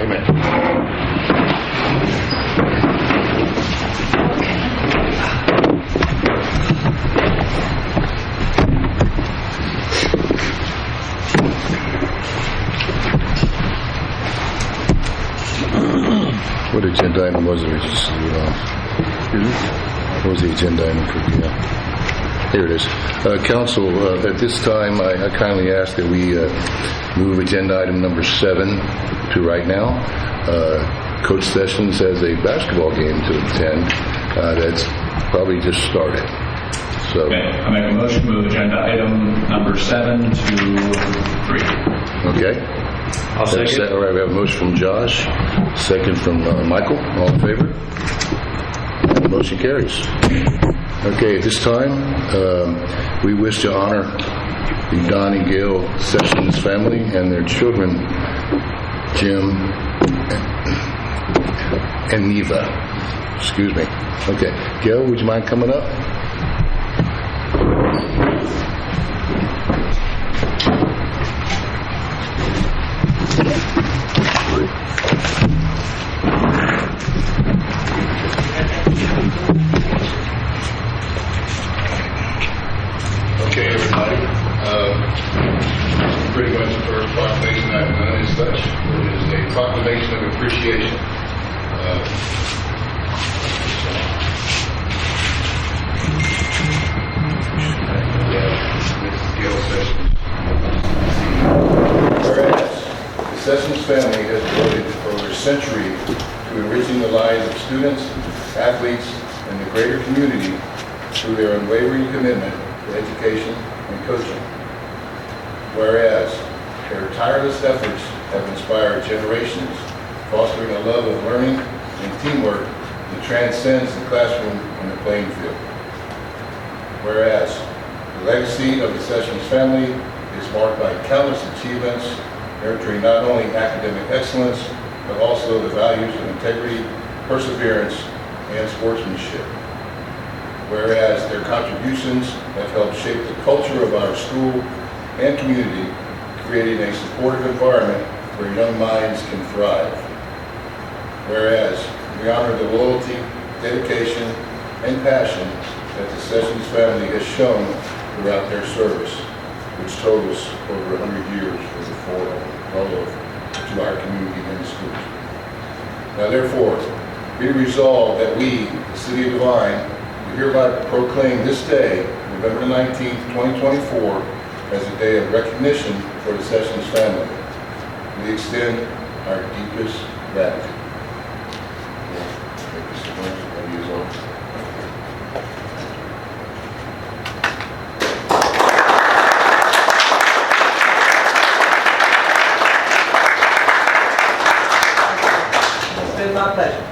Amen. What agenda item was it? What was the agenda item for? Here it is. Council, at this time, I kindly ask that we move agenda item number 7 to right now. Coach Sessions has a basketball game to attend that's probably just started. So, okay, I make a motion to move agenda item number 7 to 3. Okay. I'll second. All right, we have a motion from Josh, second from Michael. All in favor? And the motion carries. Okay, at this time, we wish to honor the Don and Gail Sessions family and their children, Jim and Neva. Excuse me. Okay, Gail, would you mind coming up? Okay, everybody. Pretty much the first proclamation I've done is such. It is a proclamation of appreciation. Mrs. Gail Sessions. Whereas the Sessions family has devoted over a century to enriching the lives of students, athletes, and the greater community through their unwavering commitment to education and coaching. Whereas their tireless efforts have inspired generations, fostering a love of learning and teamwork that transcends the classroom and the playing field. Whereas the legacy of the Sessions family is marked by countless achievements, nurturing not only academic excellence, but also the values of integrity, perseverance, and sportsmanship. Whereas their contributions have helped shape the culture of our school and community, creating a supportive environment where young minds can thrive. Whereas we honor the loyalty, dedication, and passion that the Sessions family has shown throughout their service, which totals over 100 years for to our community and the schools. Now therefore, be resolved that we, the City of Devine, hereby proclaim this day, November 19th, 2024, as a day of recognition for the Sessions family. We extend our deepest gratitude. It's been my pleasure.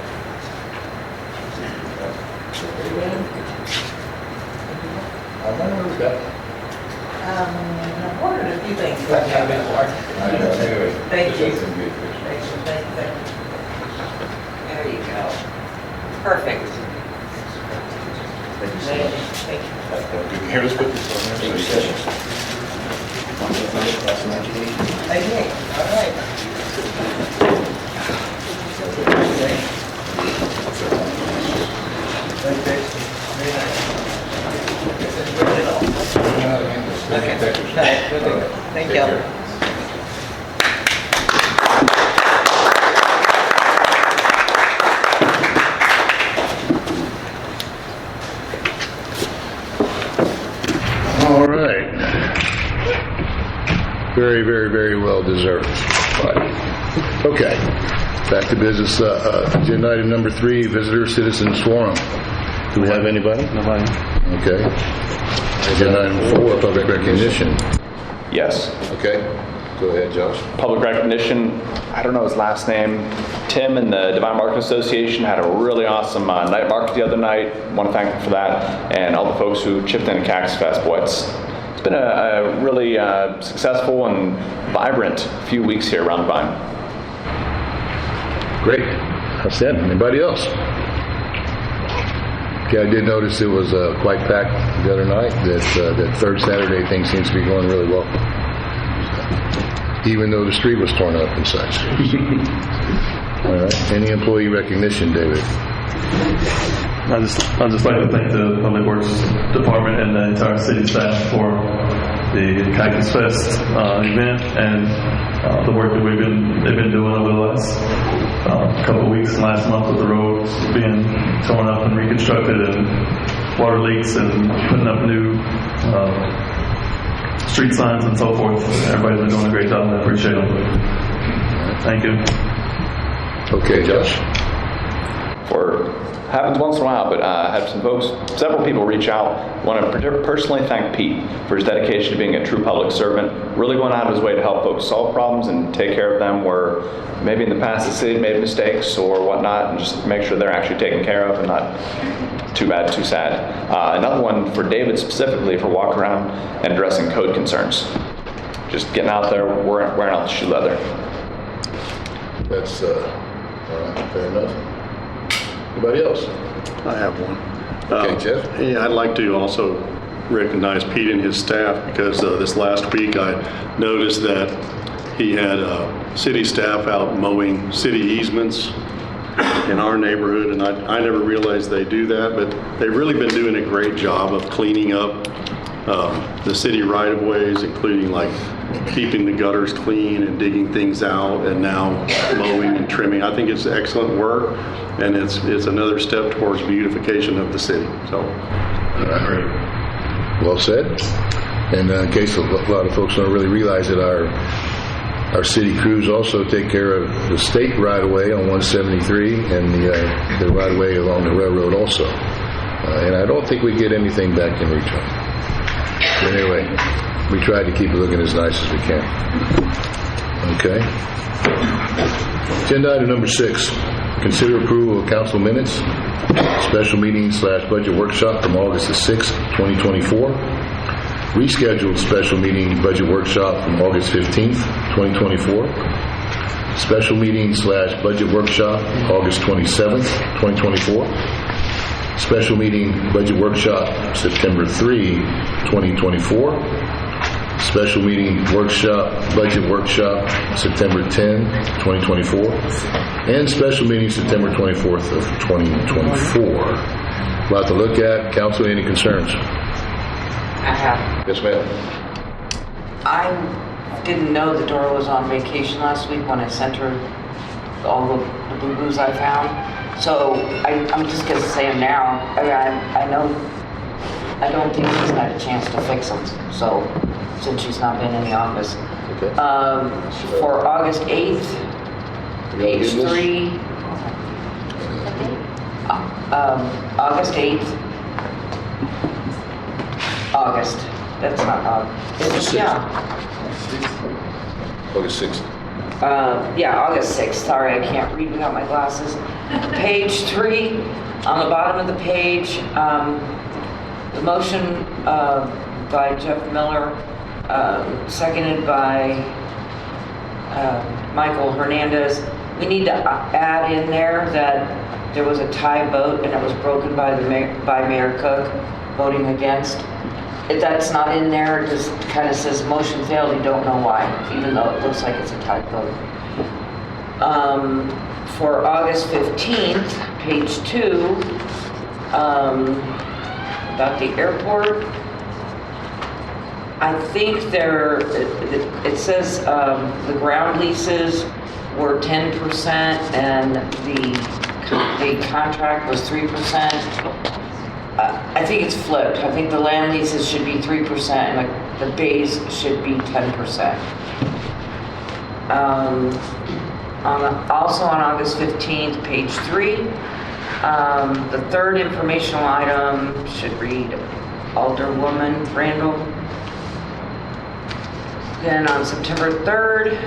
I I ordered a few things. Thank you. Thank you. There you go. Perfect. Thank you. Here, let's put this on there. Thank you. All right. Thank you. All right. Very, very, very well deserved. Okay. Back to business. Agenda item number 3, Visitor Citizens Forum. Do we have anybody? Nobody. Okay. Agenda item 4, Public Recognition. Yes. Okay. Go ahead, Josh. Public recognition, I don't know his last name. Tim and the Devine Market Association had a really awesome night market the other night. Want to thank them for that. And all the folks who chipped in at Cactus Fest. Boy, it's been a really successful and vibrant few weeks here around Devine. Great. Outstanding. Anybody else? Okay, I did notice it was quite packed the other night. That third Saturday thing seems to be going really well. even though the street was torn up and such. All right. Any employee recognition, David? I'd just like to thank the Public Works Department and the entire city staff for the Cactus Fest event and the work that they've been doing over the last couple of weeks and last month with the roads being torn up and reconstructed and water leaks and putting up new street signs and so forth. Everybody's been doing a great job and I appreciate it. Thank you. Okay, Josh. Happens once in a while, but I had several people reach out. Want to personally thank Pete for his dedication to being a true public servant, really going out of his way to help folks solve problems and take care of them where maybe in the past the city made mistakes or whatnot, and just make sure they're actually taken care of and not too bad, too sad. Another one for David specifically for walking around and addressing code concerns. Just getting out there, wearing out the shoe leather. That's all right, fair enough. Anybody else? I have one. Okay, Jeff? Yeah, I'd like to also recognize Pete and his staff because this last week I noticed that he had city staff out mowing city easements in our neighborhood, and I never realized they do that, but they've really been doing a great job of cleaning up the city right-of-ways, including like keeping the gutters clean and digging things out and now mowing and trimming. I think it's excellent work, and it's another step towards beautification of the city. So, great. Well said. And in case a lot of folks don't really realize that our city crews also take care of the state right-of-way on 173 and the right-of-way along the railroad also. And I don't think we get anything back in return. But anyway, we try to keep it looking as nice as we can. Okay. Agenda item number 6. Consider approval of council minutes, special meeting / budget workshop from August the 6th, 2024. Rescheduled special meeting budget workshop from August 15th, 2024. Special meeting / budget workshop August 27th, 2024. Special meeting budget workshop September 3, 2024. Special meeting budget workshop September 10, 2024. And special meeting September 24th of 2024. A lot to look at. Council, any concerns? I have. Yes, ma'am. I didn't know that Dora was on vacation last week when I sent her all the boo-boos I found. So I'm just going to say them now. I know, I don't think she's had a chance to fix them, so since she's not been in the office. Okay. For August 8th, page 3. August 8th. August. That's not August. Yeah. August 6th. Yeah, August 6th. Sorry, I can't read without my glasses. Page 3, on the bottom of the page, the motion by Jeff Miller, seconded by Michael Hernandez. We need to add in there that there was a tie vote and it was broken by Mayor Cook voting against. If that's not in there, it just kind of says motion failed, you don't know why, even though it looks like it's a tie vote. For August 15th, page 2, about the airport, I think it says the ground leases were 10% and the contract was 3%. I think it's flipped. I think the land leases should be 3% and the bays should be 10%. Also on August 15th, page 3, the third informational item should read Alderwoman Randall. Then on September 3rd,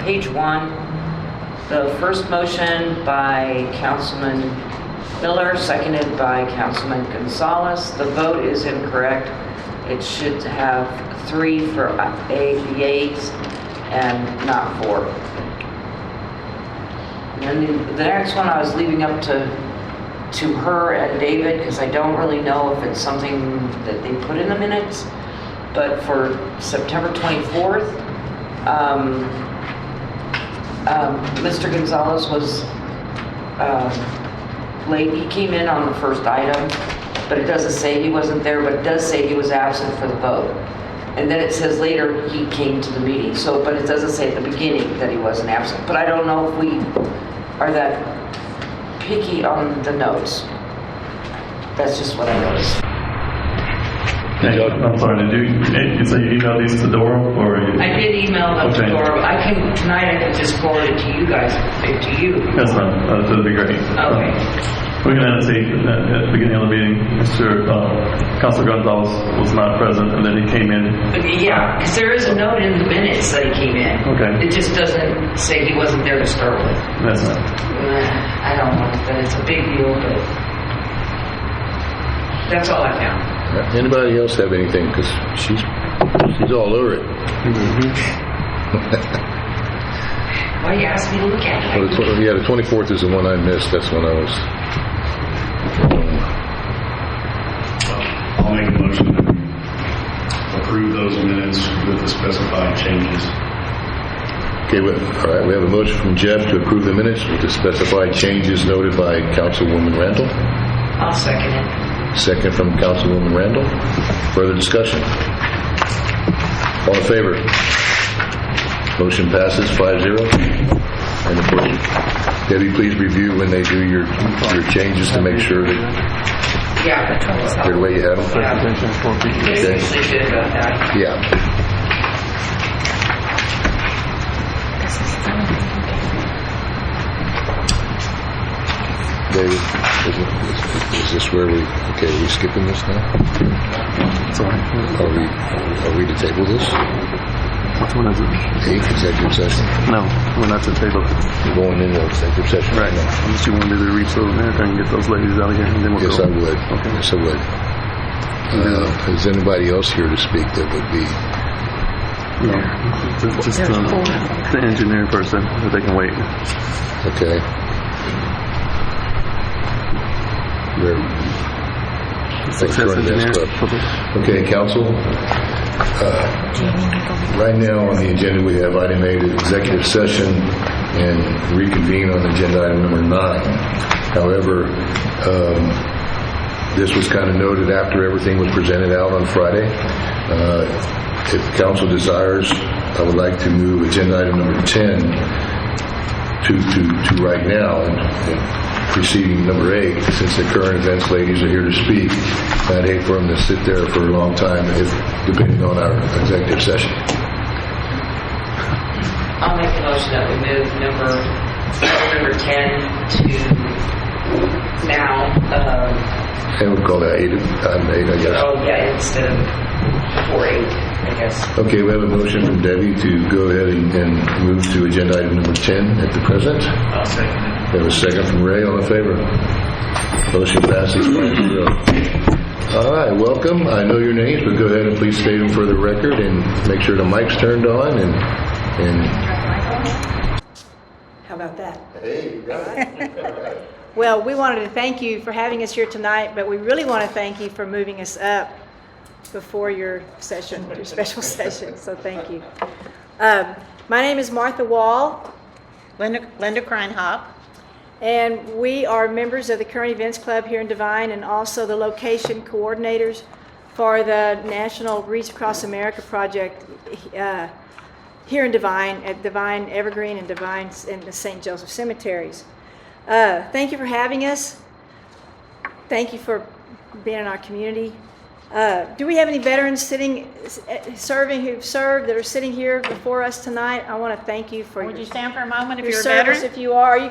page 1, the first motion by Councilman Miller, seconded by Councilman Gonzalez. The vote is incorrect. It should have 3 for the yeas and not 4. And then the next one I was leaving up to her and David because I don't really know if it's something that they put in the minutes. But for September 24th, Mr. Gonzalez was late. He came in on the first item, but it doesn't say he wasn't there, but it does say he was absent for the vote. And then it says later he came to the meeting. So, but it doesn't say at the beginning that he wasn't absent. But I don't know if we are that picky on the notes. That's just what I noticed. Hey, I'm sorry, you say you emailed these to Dora, or? I did email them to Okay. Dora. Tonight I can just forward it to you guys, to you. That's fine, that'd be great. Okay. We're going to see at the beginning of the meeting, Councilor Gonzalez was not present, and then he came in. Yeah, because there is a note in the minutes that he came in. Okay. It just doesn't say he wasn't there to start with. That's not. I don't know that it's a big deal, but that's all I found. Anybody else have anything? Because she's all over it. Why you asked me to look at it? Well, the 24th is the one I missed. That's when I was. I'll make a motion to approve those minutes with the specified changes. Okay, all right. We have a motion from Jeff to approve the minutes with the specified changes noted by Councilwoman Randall. I'll second it. Second from Councilwoman Randall. Further discussion? All in favor? Motion passes 5-0. And of course, Debbie, please review when they do your changes to make sure that Yeah. they're the way you have them. They usually did about that. Yeah. David, is this where are we skipping this now? Sorry. Are we to table this? Which one is it? 8th executive session? No, we're not to table. We're going into executive session right now. Unless you want me to reach over there and get those ladies out of here, and then we'll Yes, go. I would. Okay. Yes, I would. Is anybody else here to speak that would be? No, just the engineer person, if they can wait. Okay. Success engineer. Okay, council. Right now on the agenda we have item 8, executive session, and reconvene on agenda item number 9. However, this was kind of noted after everything was presented out on Friday. If council desires, I would like to move agenda item number 10 to right now, and preceding number 8, since the current events ladies are here to speak. I'd hate for them to sit there for a long time, depending on our executive session. I'll make the motion that we move number 10 to now. And we'll call that item 8, I guess. Oh, yeah, instead of 4-8, I guess. Okay, we have a motion from Debbie to go ahead and move to agenda item number 10 at the present. I'll second it. We have a second from Ray. All in favor? Motion passes 5-0. All right, welcome. I know your names, but go ahead and please state them for the record and make sure the mic's turned on. And How about that? hey, you got it. Well, we wanted to thank you for having us here tonight, but we really want to thank you for moving us up before your session, your special session. So thank you. My name is Martha Wall, Linda Kreinhop. and we are members of the Current Events Club here in Devine, and also the location coordinators for the National Reach Across America project here in Devine, at Devine Evergreen and Devine in the St. Joseph cemeteries. Thank you for having us. Thank you for being in our community. Do we have any veterans who've served that are sitting here before us tonight? I want to thank you for Would you stand for a moment if your you're a service, veteran? if you are.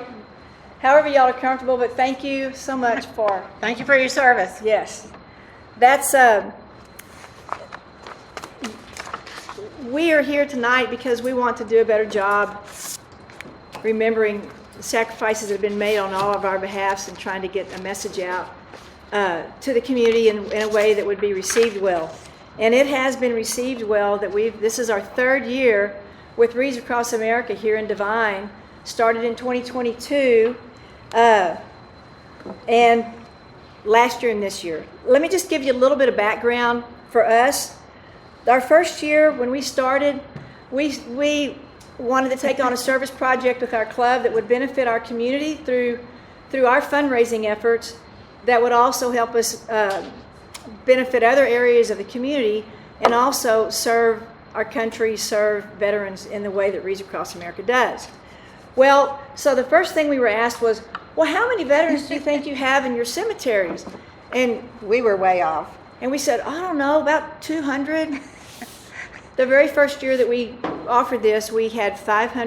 However y'all are comfortable, but thank you so much for, Thank you for your service. yes. That's, we are here tonight because we want to do a better job remembering the sacrifices that have been made on all of our behalfs and trying to get a message out to the community in a way that would be received well. And it has been received well. This is our 3rd year with Reach Across America here in Devine, started in 2022, and last year and this year. Let me just give you a little bit of background for us. Our first year when we started, we wanted to take on a service project with our club that would benefit our community through our fundraising efforts, that would also help us benefit other areas of the community, and also serve our country, serve veterans in the way that Wreaths Across America does. Well, so the first thing we were asked was, well, how many veterans do you think you have in your cemeteries? And We were way off. we said, I don't know, about 200. The very first year that we offered this, we had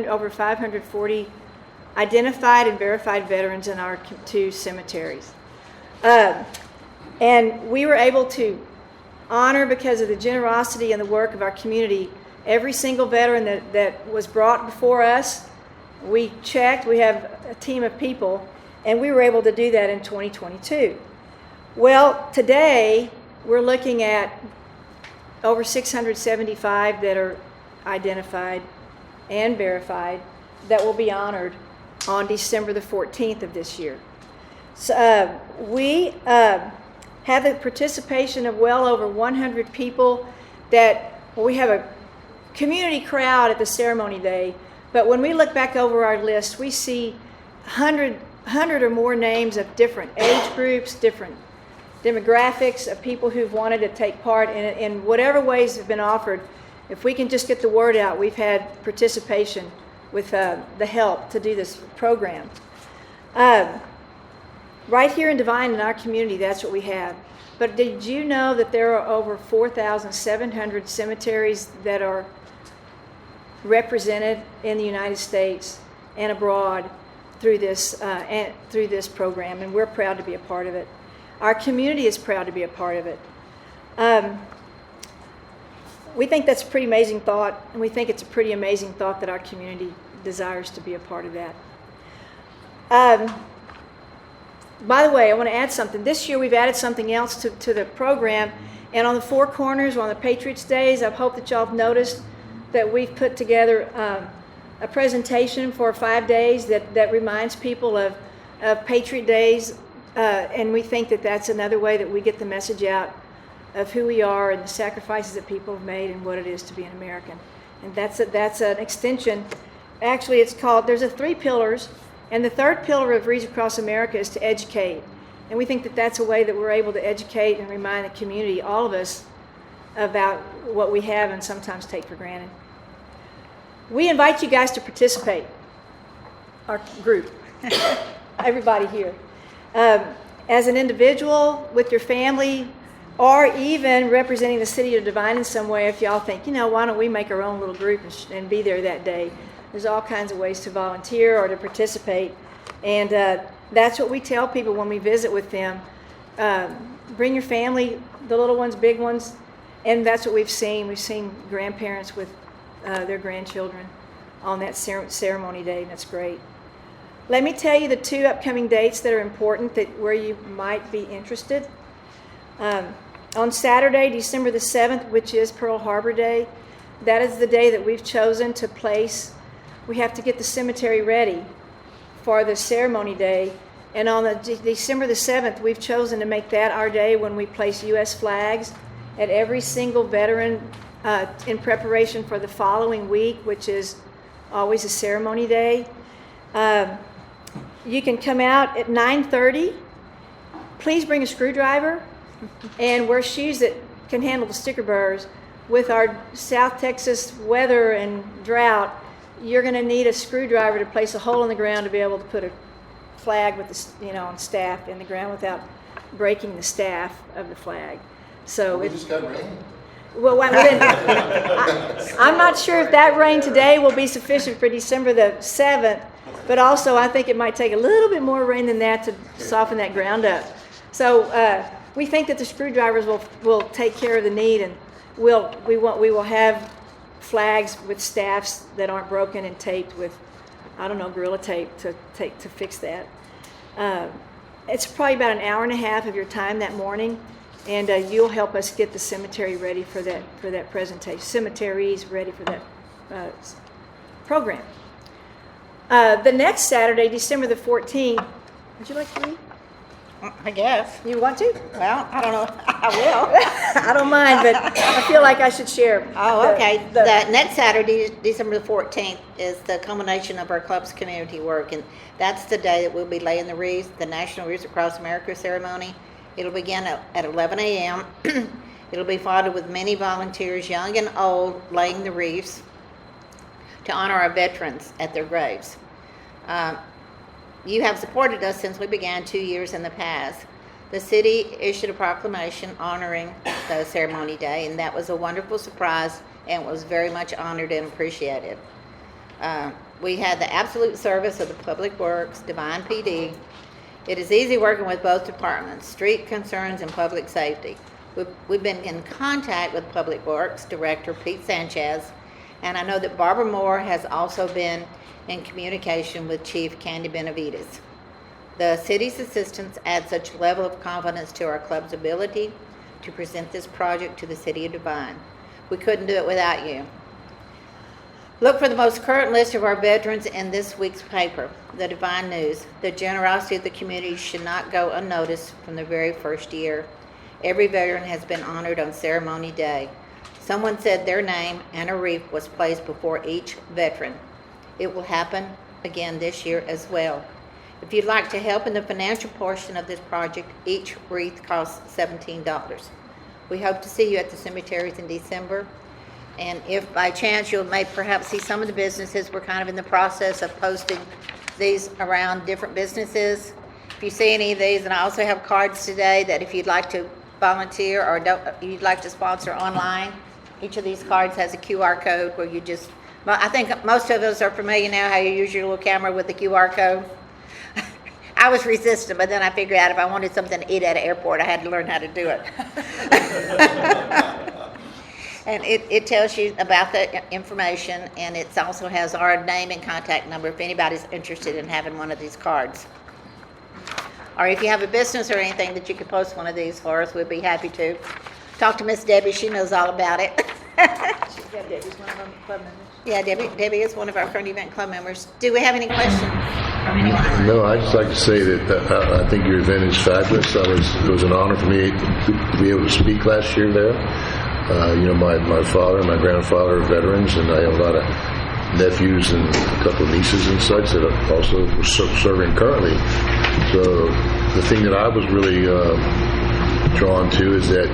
over 540 identified and verified veterans in our 2 cemeteries. And we were able to honor, because of the generosity and the work of our community, every single veteran that was brought before us. We checked, we have a team of people, and we were able to do that in 2022. Well, today we're looking at over 675 that are identified and verified that will be honored on December the 14th of this year. So, we have the participation of well over 100 people we have a community crowd at the ceremony day, but when we look back over our list, we see 100 or more names of different age groups, different demographics of people who've wanted to take part in whatever ways have been offered. If we can just get the word out, we've had participation with the help to do this program. Right here in Devine, in our community, that's what we have. But did you know that there are over 4,700 cemeteries that are represented in the United States and abroad through this program, and we're proud to be a part of it. Our community is proud to be a part of it. We think that's a pretty amazing thought, and we think it's a pretty amazing thought that our community desires to be a part of that. By the way, I want to add something. This year we've added something else to the program, and on the 4 corners, on the Patriots Days, I hope that y'all have noticed that we've put together a presentation for 5 days that reminds people of Patriot Days, and we think that that's another way that we get the message out of who we are and the sacrifices that people have made and what it is to be an American. And that's an extension. Actually, there's 3 pillars, and the 3rd pillar of Wreaths Across America is to educate. And we think that that's a way that we're able to educate and remind the community, all of us, about what we have and sometimes take for granted. We invite you guys to participate, our group, everybody here. As an individual, with your family, or even representing the city of Devine in some way, if y'all think, why don't we make our own little group and be there that day? There's all kinds of ways to volunteer or to participate. And that's what we tell people when we visit with them. Bring your family, the little ones, big ones. And that's what we've seen. We've seen grandparents with their grandchildren on that ceremony day, and that's great. Let me tell you the 2 upcoming dates that are important, where you might be interested. On Saturday, December the 7th, which is Pearl Harbor Day, that is the day that we've chosen to place. We have to get the cemetery ready for the ceremony day. And on December the 7th, we've chosen to make that our day when we place U.S. flags at every single veteran in preparation for the following week, which is always a ceremony day. You can come out at 9:30. Please bring a screwdriver and wear shoes that can handle the sticker burrs. With our South Texas weather and drought, you're going to need a screwdriver to place a hole in the ground to be able to put a flag with on staff in the ground without breaking the staff of the flag. So We just got rain. well, I'm not sure if that rain today will be sufficient for December the 7th, but also I think it might take a little bit more rain than that to soften that ground up. So we think that the screwdrivers will take care of the need, and we will have flags with staffs that aren't broken and taped with, Gorilla Tape to fix that. It's probably about an hour and a half of your time that morning, and you'll help us get the cemetery ready for that presentation. Cemeteries ready for that program. The next Saturday, December the 14th. Would you like to read? I guess. You want to? Well, I don't know. I will. I don't mind, but I feel like I should share. Oh, okay. The next Saturday, December the 14th, is the culmination of our club's community work, and that's the day that we'll be laying the wreaths, the National Wreaths Across America ceremony. It'll begin at 11 a.m. It'll be followed with many volunteers, young and old, laying the wreaths to honor our veterans at their graves. You have supported us since we began 2 years in the past. The city issued a proclamation honoring the ceremony day, and that was a wonderful surprise and was very much honored and appreciated. We had the absolute service of the Public Works, Devine PD. It is easy working with both departments, street concerns and public safety. We've been in contact with Public Works Director Pete Sanchez, and I know that Barbara Moore has also been in communication with Chief Candy Benavides. The city's assistance adds such a level of confidence to our club's ability to present this project to the city of Devine. We couldn't do it without you. Look for the most current list of our veterans in this week's paper, the Devine News. The generosity of the community should not go unnoticed from the very first year. Every veteran has been honored on ceremony day. Someone said their name and a wreath was placed before each veteran. It will happen again this year as well. If you'd like to help in the financial portion of this project, each wreath costs $17. We hope to see you at the cemeteries in December. And if by chance you may perhaps see some of the businesses, we're kind of in the process of posting these around different businesses. If you see any of these, and I also have cards today that if you'd like to volunteer or you'd like to sponsor online, each of these cards has a QR code where you just, well, I think most of us are familiar now how you use your little camera with the QR code. I was resistant, but then I figured out if I wanted something to eat at an airport, I had to learn how to do it. And it tells you about the information, and it also has our name and contact number if anybody's interested in having one of these cards. Or if you have a business or anything that you could post one of these for us, we'd be happy to. Talk to Miss Debbie, she knows all about it. Debbie's one of our club members. Yeah, Debbie is one of our current event club members. Do we have any questions from anyone? No, I'd just like to say that I think your event is fabulous. It was an honor for me to be able to speak last year there. My father and my grandfather are veterans, and I have a lot of nephews and a couple of nieces and such that are also serving currently. So the thing that I was really drawn to is that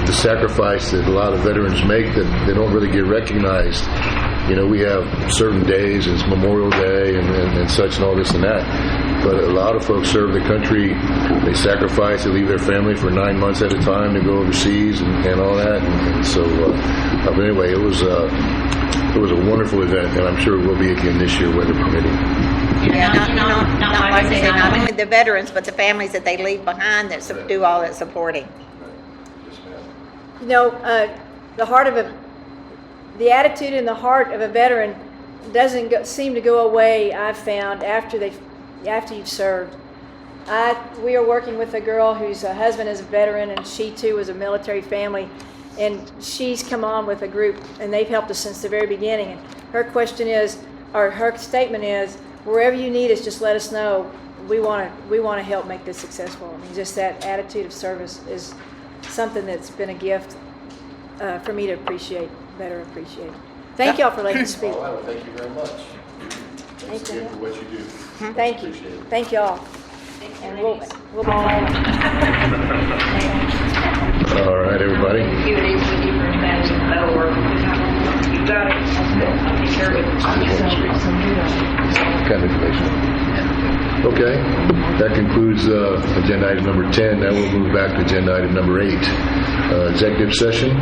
the sacrifice that a lot of veterans make that they don't really get recognized. You know, we have certain days, it's Memorial Day and such and all this and that. But a lot of folks serve the country, they sacrifice, they leave their family for 9 months at a time to go overseas and all that. And so, but anyway, it was a wonderful event, and I'm sure it will be again this year, weather permitting. Yeah, not like I say, not only the veterans, but the families that they leave behind that do all that supporting. You know, the attitude and the heart of a veteran doesn't seem to go away, I've found, after you've served. We are working with a girl whose husband is a veteran, and she too was a military family, and she's come on with a group, and they've helped us since the very beginning. And her question is, or her statement is, wherever you need us, just let us know. We want to help make this successful. I mean, just that attitude of service is something that's been a gift for me to better appreciate. Thank y'all for letting me speak. All right, well, thank you very much. Thanks again for what you do. Thank you. Appreciate it. Thank y'all. And we'll be following. All right, everybody. You got it. I'll take care of it. Kind of information. Okay, that concludes agenda item number 10. Now we'll move back to agenda item number 8. Executive session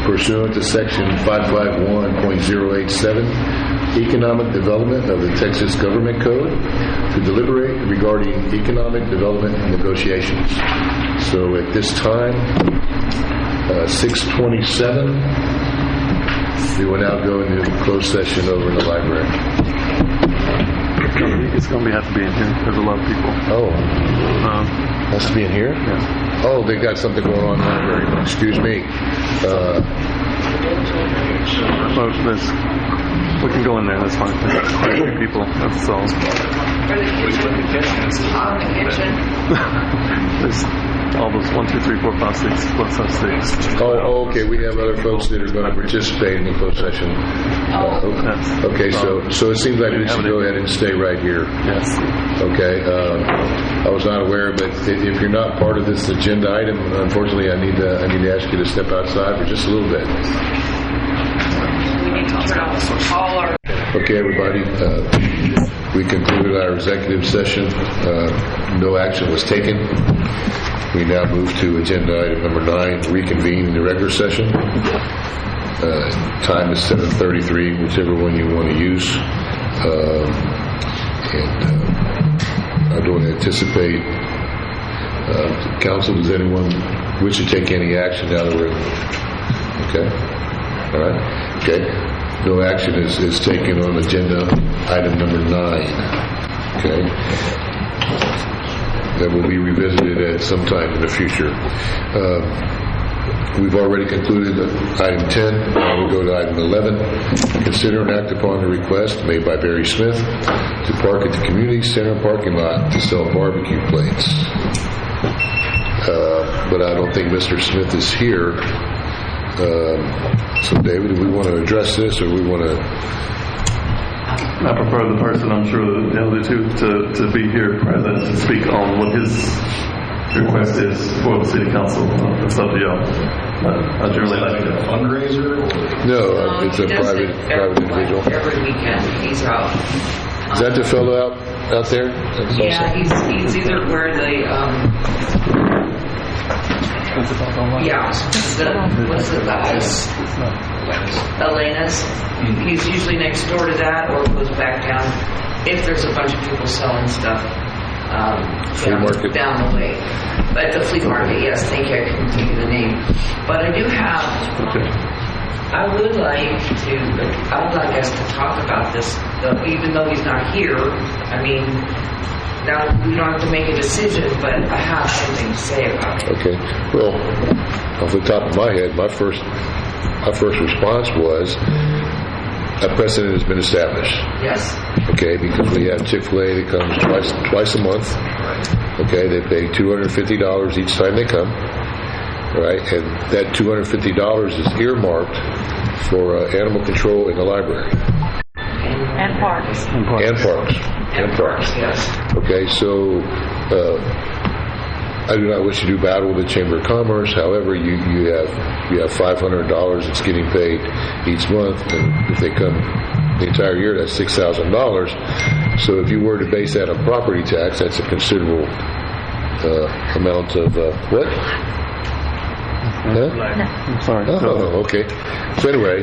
pursuant to section 551.087, economic development of the Texas Government Code, to deliberate regarding economic development negotiations. So at this time, 6:27, we will now go into closed session over in the library. It's going to have to be in here. There's a lot of people. Oh, has to be in here? Yeah. Oh, they got something going on in the library. Excuse me. So there's We can go in there, that's fine. There's quite a few people, that's all. For the kitchen. On the kitchen. There's all those 1, 2, 3, 4, 5, 6 plus us 6. Oh, okay, we have other folks that are going to participate in the closed session. Okay, so it seems like we should go ahead and stay right here. Yes. Okay, I was not aware, but if you're not part of this agenda item, unfortunately, I need to ask you to step outside for just a little bit. We need to turn off all our... Okay, everybody, we concluded our executive session. No action was taken. We now move to agenda item number 9, reconvene the regular session. Time is 7:33, whichever one you want to use. I don't anticipate, council, does anyone wish to take any action now that we're, okay? All right, okay. No action is taken on agenda item number 9, okay? That will be revisited at some time in the future. We've already concluded item 10. Now we'll go to item 11. Consider and act upon the request made by Barry Smith to park at the community center parking lot to sell barbecue plates. But I don't think Mr. Smith is here. So David, do we want to address this, or we want to... I prefer the person, I'm sure the other two, to be here present to speak on what his request is for the city council. It's up to y'all. I generally like it. Fundraiser? No, it's a private individual. Every weekend he's out. Is that the fellow out there? That's Yeah, awesome. he's either where what's the ice? Elena's. He's usually next door to that, or goes back down if there's a bunch of people selling stuff. Flea market. Down the way. But the flea market, yes, thank you, I couldn't think of the name. But I do have, I would like us to talk about this, even though he's not here. I mean, now we don't have to make a decision, but I have something to say about it. Okay. Well, off the top of my head, my first response was a precedent has been established. Yes. Okay, because we have Chick-fil-A that comes twice a month. Okay, they pay $250 each time they come. Right, and that $250 is earmarked for animal control in the library. And parks. And parks. Yes. Okay, so I do not wish to do battle with the Chamber of Commerce. However, you have $500 that's getting paid each month, and if they come the entire year, that's $6,000. So if you were to base that on property tax, that's a considerable amount of what? Huh? I'm sorry. Oh, okay. So anyway,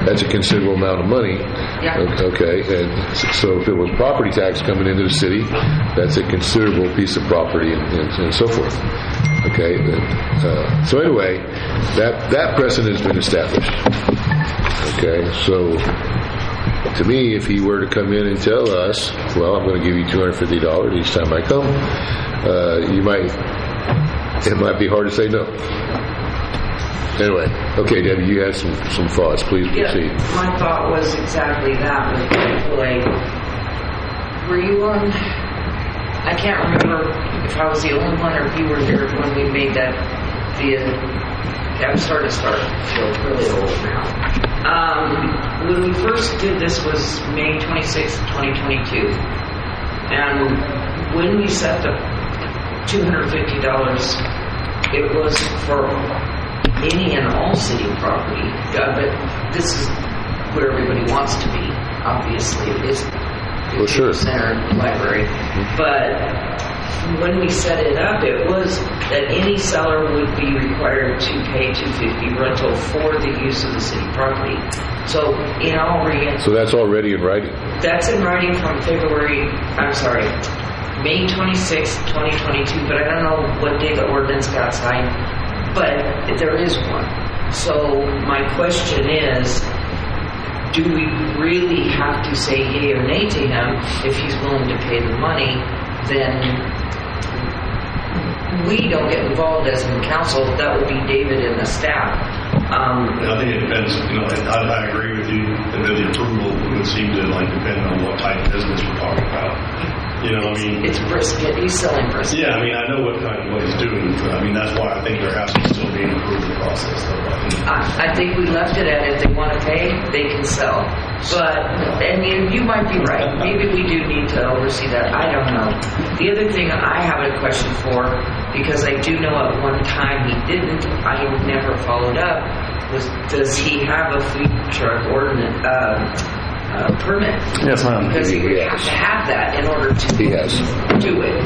that's a considerable amount of money. Yeah. Okay, and so if it was property tax coming into the city, that's a considerable piece of property and so forth. Okay, so anyway, that precedent has been established. Okay, so to me, if he were to come in and tell us, well, I'm going to give you $250 each time I come, it might be hard to say no. Anyway, okay, Debbie, you had some thoughts. Please proceed. Yeah, my thought was exactly that with Chick-fil-A. Were you on? I can't remember if I was the only one or if you were here when we made that via. I'm starting to feel really old now. When we first did this was May 26, 2022. And when we set the $250, it was for any and all city property. But this is where everybody wants to be, obviously. It is Well, sure. center library. But when we set it up, it was that any seller would be required to pay $250 rental for the use of the city property. So in all So that's already in writing. that's in writing from May 26, 2022, but I don't know what day the ordinance got signed, but there is one. So my question is, do we really have to say yay or nay to him? If he's willing to pay the money, then we don't get involved as in council. That would be David and the staff. I think it depends, I agree with you, that the approval would seem to depend on what type of business we're talking about. It's brisket. He's selling brisket. Yeah, I know what he's doing, but that's why I think there has to still be an approval process, though. I think we left it at if they want to pay, they can sell. But, and you might be right. Maybe we do need to oversee that. I don't know. The other thing I have a question for, because I do know at one time he didn't, I never followed up, was does he have a food truck ordinance, permit? Yes, ma'am. Because he would have to have that in order to He has. do it.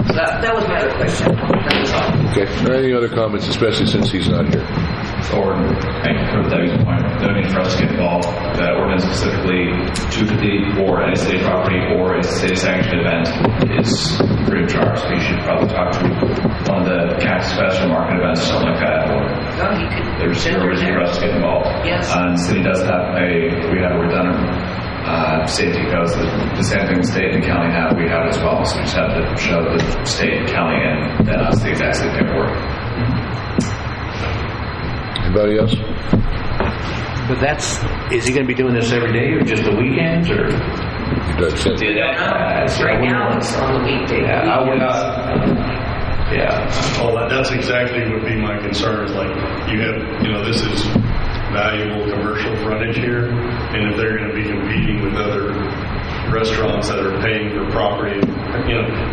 So that was my other question. That was all. Okay. Any other comments, especially since he's not here? Or, thank you for Debbie's point. No need for us to get involved. That ordinance specifically 250 for any city property or a city sanctioned event is free of charge. So you should probably talk to one of the Cactus Fest or market events, something like that. Or No, he could. there's no reason for us to get involved. Yes. And the city does have we have a redundant safety codes. The same thing the state and the county have, we have as well. So we just have to show the state and county and then us the exact same paperwork. Anybody else? But is he going to be doing this every day or just the weekends or? That's it. Right now it's on the weekday. Yeah, I would not. Yeah. Well, that's exactly would be my concern. Is you have, this is valuable commercial frontage here, and if they're going to be competing with other restaurants that are paying for property,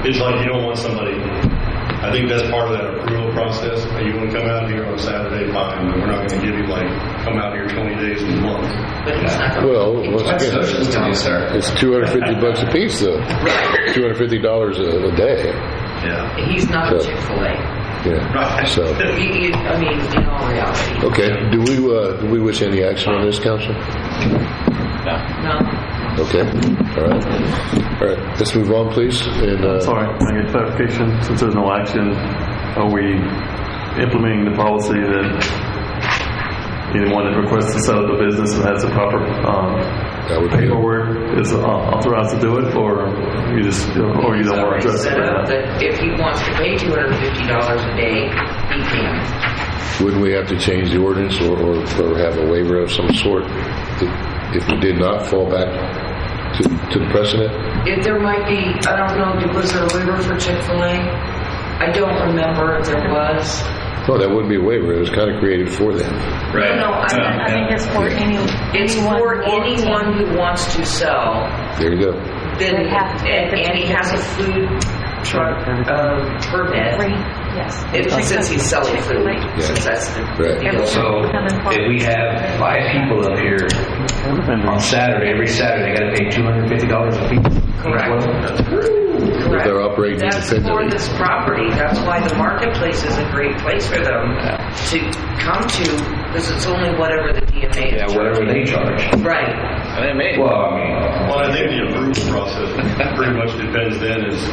it's you don't want somebody. I think that's part of that approval process. You want to come out here on a Saturday, fine. We're not going to give you come out here 20 days in a month. But he's not going to. Well, once again, it's $250 a piece, though. $250 a day. Yeah. He's not a Chick-fil-A. Yeah. Right. So. In all reality. Okay. Do we wish any action on this, Council? No. Okay. All right. Let's move on, please. And Sorry, can I get clarification? Since there's no action, are we implementing the policy that anyone that requests to set up a business and has the proper paperwork is authorized to do it, or you don't want to address it Set right up now? that if he wants to pay $250 a day, he can. wouldn't we have to change the ordinance or have a waiver of some sort if we did not fall back to the precedent? If there might be, I don't know, was there a waiver for Chick-fil-A? I don't remember if there was. No, that wouldn't be a waiver. It was kind of created for them. Right. No, I think it's for anyone who wants to sell. There you go. Then, and he has a food truck permit. Yes. Since he's selling food, since that's the Right. So if we have 5 people up here on Saturday, every Saturday, they got to pay $250 a piece. correct. If they're operating That's for independently. this property. That's why the marketplace is a great place for them to come to, because it's only whatever the DMA Yeah, whatever they charge. Right. Well, I think the approval process pretty much depends then is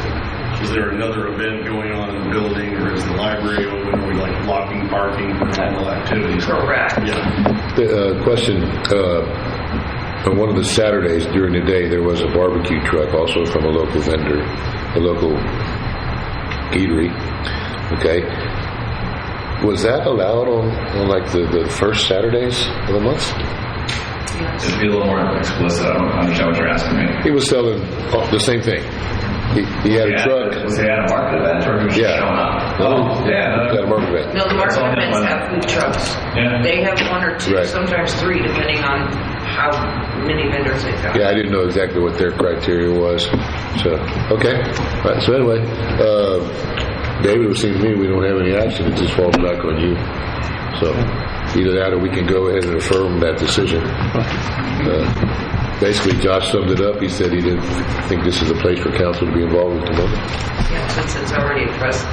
there another event going on in the building, or is the library open, or are we blocking parking for normal activities? Correct. Yeah. Question, on one of the Saturdays during the day, there was a barbecue truck also from a local vendor, a local eatery. Okay. Was that allowed on the first Saturdays of the month? To be a little more explicit, I don't understand what you're asking me. He was selling the same thing. He had a truck. Was he at a market event or he was just showing up? No, He got a market event. No, the That's all market events they have food trucks. Yeah. They have 1 or 2, Right. sometimes 3, depending on how many vendors they've got. Yeah, I didn't know exactly what their criteria was. So, okay. All right, so anyway, David, it would seem to me we don't have any action. It just falls back on you. So, either that or we can go ahead and affirm that decision. Basically, Josh summed it up. He said he didn't think this is a place for council to be involved with the moment. Yeah, since it's already addressed,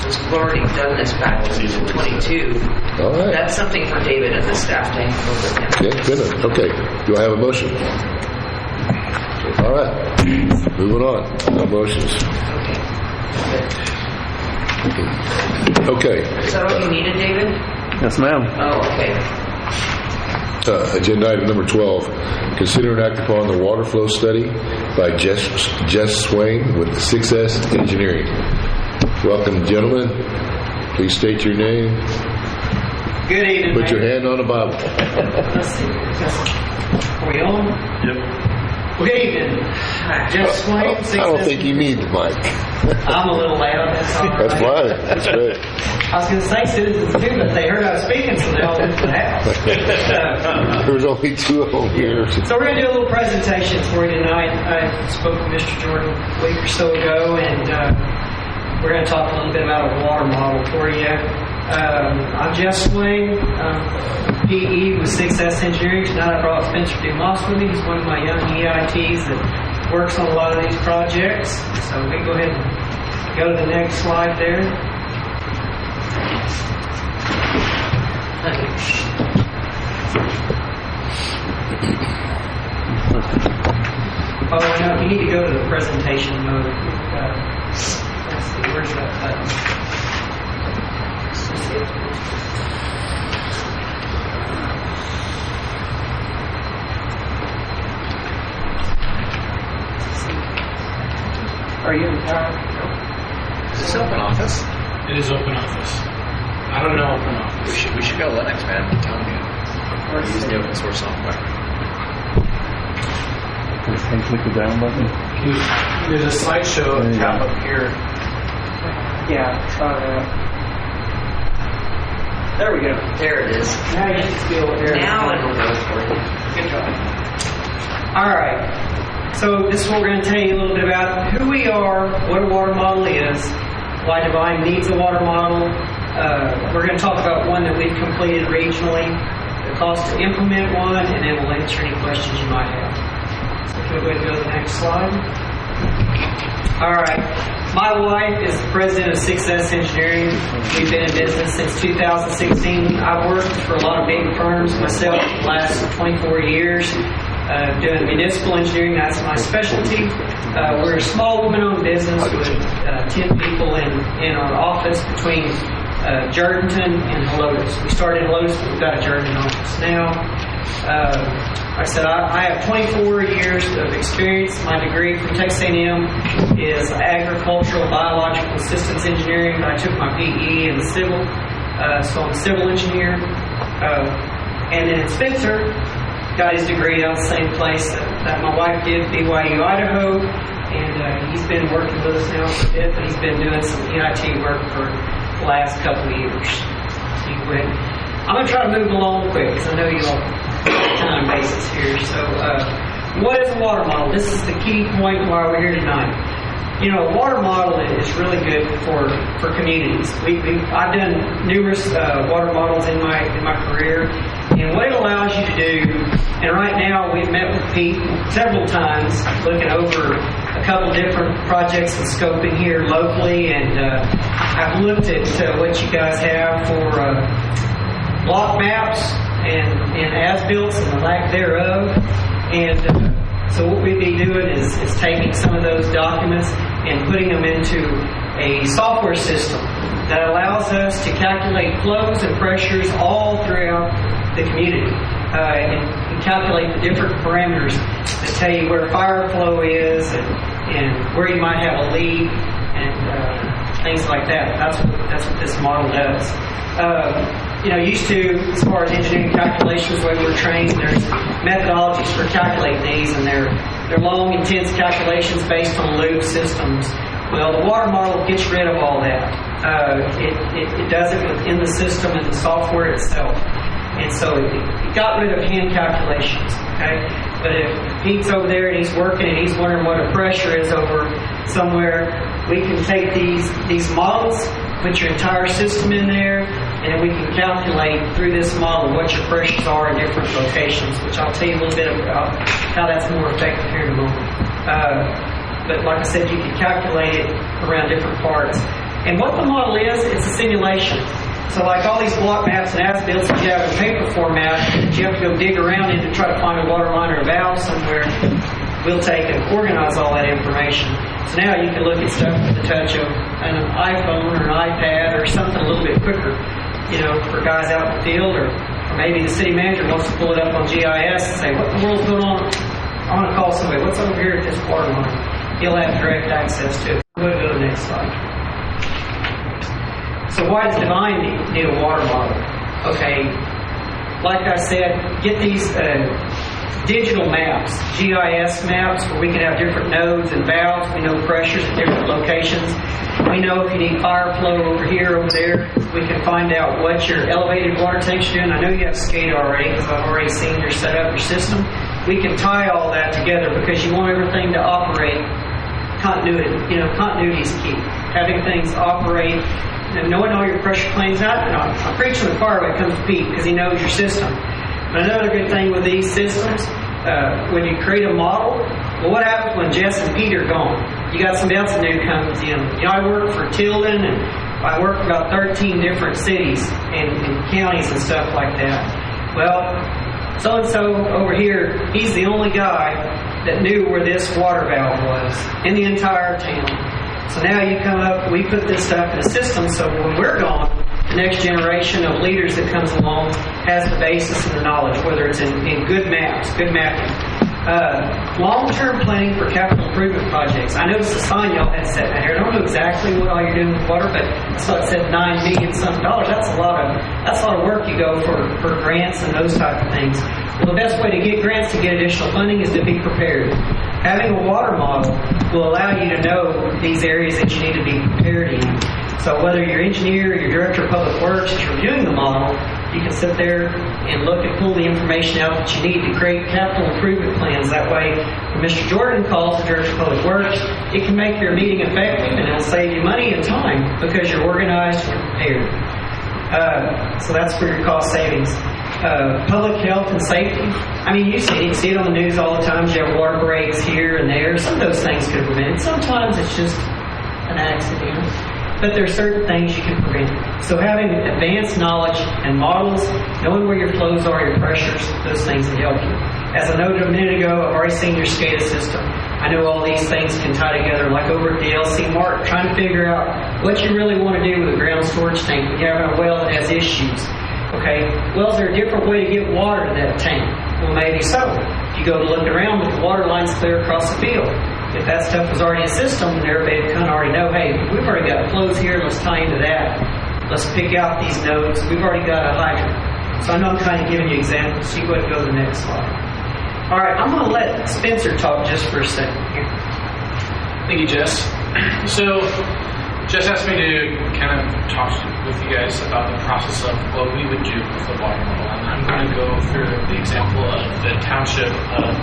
since we've already done this back in 22, All right. that's something for David and the staff to handle with him. Okay, good enough. Okay, do I have a motion? All right, moving on. No motions. Okay. Is that all you needed, David? Yes, ma'am. Oh, okay. Agenda item number 12, consider and act upon the water flow study by Jess Swain with 6S Engineering. Welcome, gentlemen. Please state your name. Good evening. Put your hand on the Bible. Let's see. Are we on? Yep. Good evening. Jeff Swain. I don't think you need the mic. I'm a little loud. That's all right. That's fine. That's great. I was going to say citizens too, but they heard I was speaking, so they all went to the house. There's only 2 of them here. So we're going to do a little presentation for you tonight. I spoke with Mr. Jourdanton a week or so ago, and we're going to talk a little bit about a water model for you. I'm Jeff Swain. PE with Success Engineering. Tonight I brought Spencer Dumas with me. He's one of my young EITs that works on a lot of these projects. So we can go ahead and go to the next slide there. Oh, no, you need to go to the presentation mode. Let's see, where's that button? Are you in power? Is this open office? It is open office. I don't know open office. We should go Linux, man. I'm telling you. We're using the open source software. Can you click the down button? There's a slideshow tab up here. Yeah, there we go. There it is. Now you can feel it there. Now it'll go for you. Good job. All right. So this is what we're going to tell you a little bit about who we are, what a water model is, why Devine needs a water model. We're going to talk about one that we've completed regionally, the cost to implement one, and then we'll answer any questions you might have. So if you'll go ahead and go to the next slide. All right. My wife is the president of Success Engineering. We've been in business since 2016. I've worked for a lot of big firms myself for the last 24 years. Doing municipal engineering, that's my specialty. We're a small woman-owned business with 10 people in our office between Jourdanton and Helotes. We started in Helotes, but we've got a Jourdanton office now. Like I said, I have 24 years of experience. My degree from Texas A&M is agricultural biological systems engineering. I took my PE in civil, so I'm a civil engineer. And then Spencer got his degree out of the same place that my wife did, BYU, Idaho, and he's been working with us now for a bit, but he's been doing some EIT work for the last couple of years. I'm going to try to move along quick, because I know you all have time basis here. So, what is a water model? This is the key point why we're here tonight. You know, a water model is really good for communities. I've done numerous water models in my career, and what it allows you to do, and right now we've met with Pete several times looking over a couple different projects and scoping here locally, and I've looked at what you guys have for block maps and as-builts and the lack thereof, and so what we'd be doing is taking some of those documents and putting them into a software system that allows us to calculate flows and pressures all throughout the community and calculate the different parameters that tell you where fire flow is and where you might have a leak and things like that. That's what this model does. Used to, as far as engineering calculations, the way we're trained, there's methodologies for calculating these, and they're long, intense calculations based on loop systems. Well, the water model gets rid of all that. It does it within the system and the software itself. And so it got rid of hand calculations, okay? But if Pete's over there and he's working and he's wondering what a pressure is over somewhere, we can take these models, put your entire system in there, and then we can calculate through this model what your pressures are in different locations, which I'll tell you a little bit about how that's more effective here in a moment. But like I said, you can calculate it around different parts. And what the model is, it's a simulation. So like all these block maps and as-builts that you have in paper format, you have to go dig around in to try to find a water line or a valve somewhere, we'll take and organize all that information. So now you can look at stuff with the touch of an iPhone or an iPad or something a little bit quicker, for guys out in the field, or maybe the city manager wants to pull it up on GIS and say, what in the world's going on? I want to call somebody. What's over here at this water line? He'll have direct access to it. We'll go to the next slide. So why does Devine need a water model? Okay, like I said, get these digital maps, GIS maps, where we can have different nodes and valves. We know pressures at different locations. We know if you need fire flow over here, over there. We can find out what your elevated water tanks are doing. I know you have SCADA already, because I've already seen your setup, your system. We can tie all that together because you want everything to operate continuity. Continuity is key. Having things operate, and knowing all your pressure claims out. I'm preaching the choir when it comes to Pete, because he knows your system. But another good thing with these systems, when you create a model, well, what happens when Jess and Pete are gone? You got somebody else in there who comes in. I work for Tilden, and I work for about 13 different cities and counties and stuff like that. Well, so-and-so over here, he's the only guy that knew where this water valve was in the entire town. So now you come up, we put this stuff in a system, so when we're gone, the next generation of leaders that comes along has the basis and the knowledge, whether it's in good maps, good mapping. Long-term planning for capital improvement projects. I noticed the sign y'all had set out here. I don't know exactly what all you're doing with water, but I saw it said $9 million some dollars. That's a lot of work you go for grants and those type of things. Well, the best way to get grants to get additional funding is to be prepared. Having a water model will allow you to know these areas that you need to be prepared in. So whether your engineer or your director of public works is reviewing the model, you can sit there and look and pull the information out that you need to create capital improvement plans. That way, when Mr. Jourdanton calls the director of public works, it can make your meeting effective and it'll save you money and time because you're organized and prepared. So that's for your cost savings. Public health and safety. I mean, you see it on the news all the time. You have water breaks here and there. Some of those things could be prevented. Sometimes it's just an accident. But there are certain things you can prevent. So having advanced knowledge and models, knowing where your flows are, your pressures, those things can help you. As I noted a minute ago, I've already seen your SCADA system. I know all these things can tie together, like over at the LC Mart, trying to figure out what you really want to do with a ground storage tank when you have a well that has issues. Okay, well, is there a different way to get water to that tank? Well, maybe so. You go to look around, but the water line's clear across the field. If that stuff was already in the system, then everybody kind of already know, hey, we've already got flows here, let's tie into that. Let's pick out these nodes. We've already got a hydrant. So I know I'm kind of giving you examples, so you go ahead and go to the next slide. All right, I'm going to let Spencer talk just for a second here. Thank you, Jess. So, Jess asked me to kind of talk with you guys about the process of what we would do with the water model. And I'm going to go through the example of the township of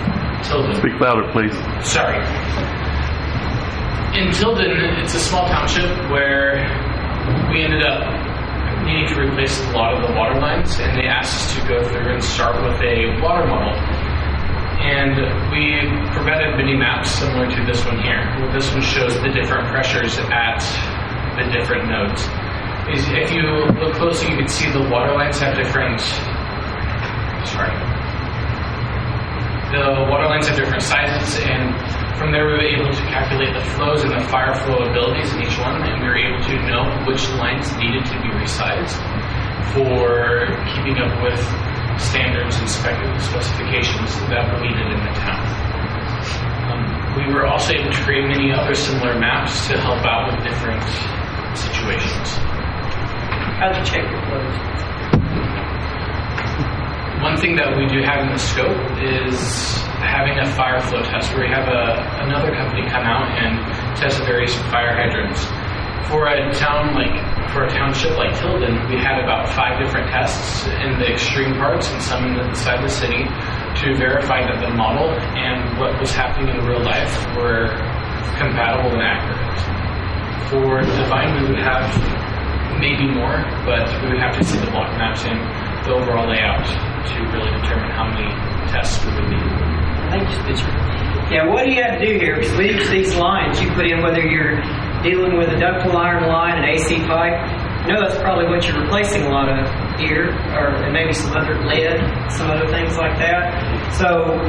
Tilden. Speak louder, please. Sorry. In Tilden, it's a small township where we ended up needing to replace a lot of the water lines, and they asked us to go through and start with a water model. And we provided mini maps similar to this one here. This one shows the different pressures at the different nodes. If you look closely, you can see the water lines have different. The water lines have different sizes, and from there we were able to calculate the flows and the fire flow abilities in each one, and we were able to know which lines needed to be resized for keeping up with standards and specifications that were needed in the town. We were also able to create many other similar maps to help out with different situations. How'd you check your flows? One thing that we do have in the scope is having a fire flow test where we have another company come out and test various fire hydrants. For a township like Tilden, we had about 5 different tests in the extreme parts and some inside the city to verify that the model and what was happening in real life were compatible and accurate. For Devine, we would have maybe more, but we would have to see the block maps and the overall layout to really determine how many tests we would need. Thank you, Spencer. Yeah, what do you have to do here? Because with each of these lines, you put in whether you're dealing with a ductile iron line, an AC pipe. You know that's probably what you're replacing a lot of here, or maybe some other lead, some other things like that. So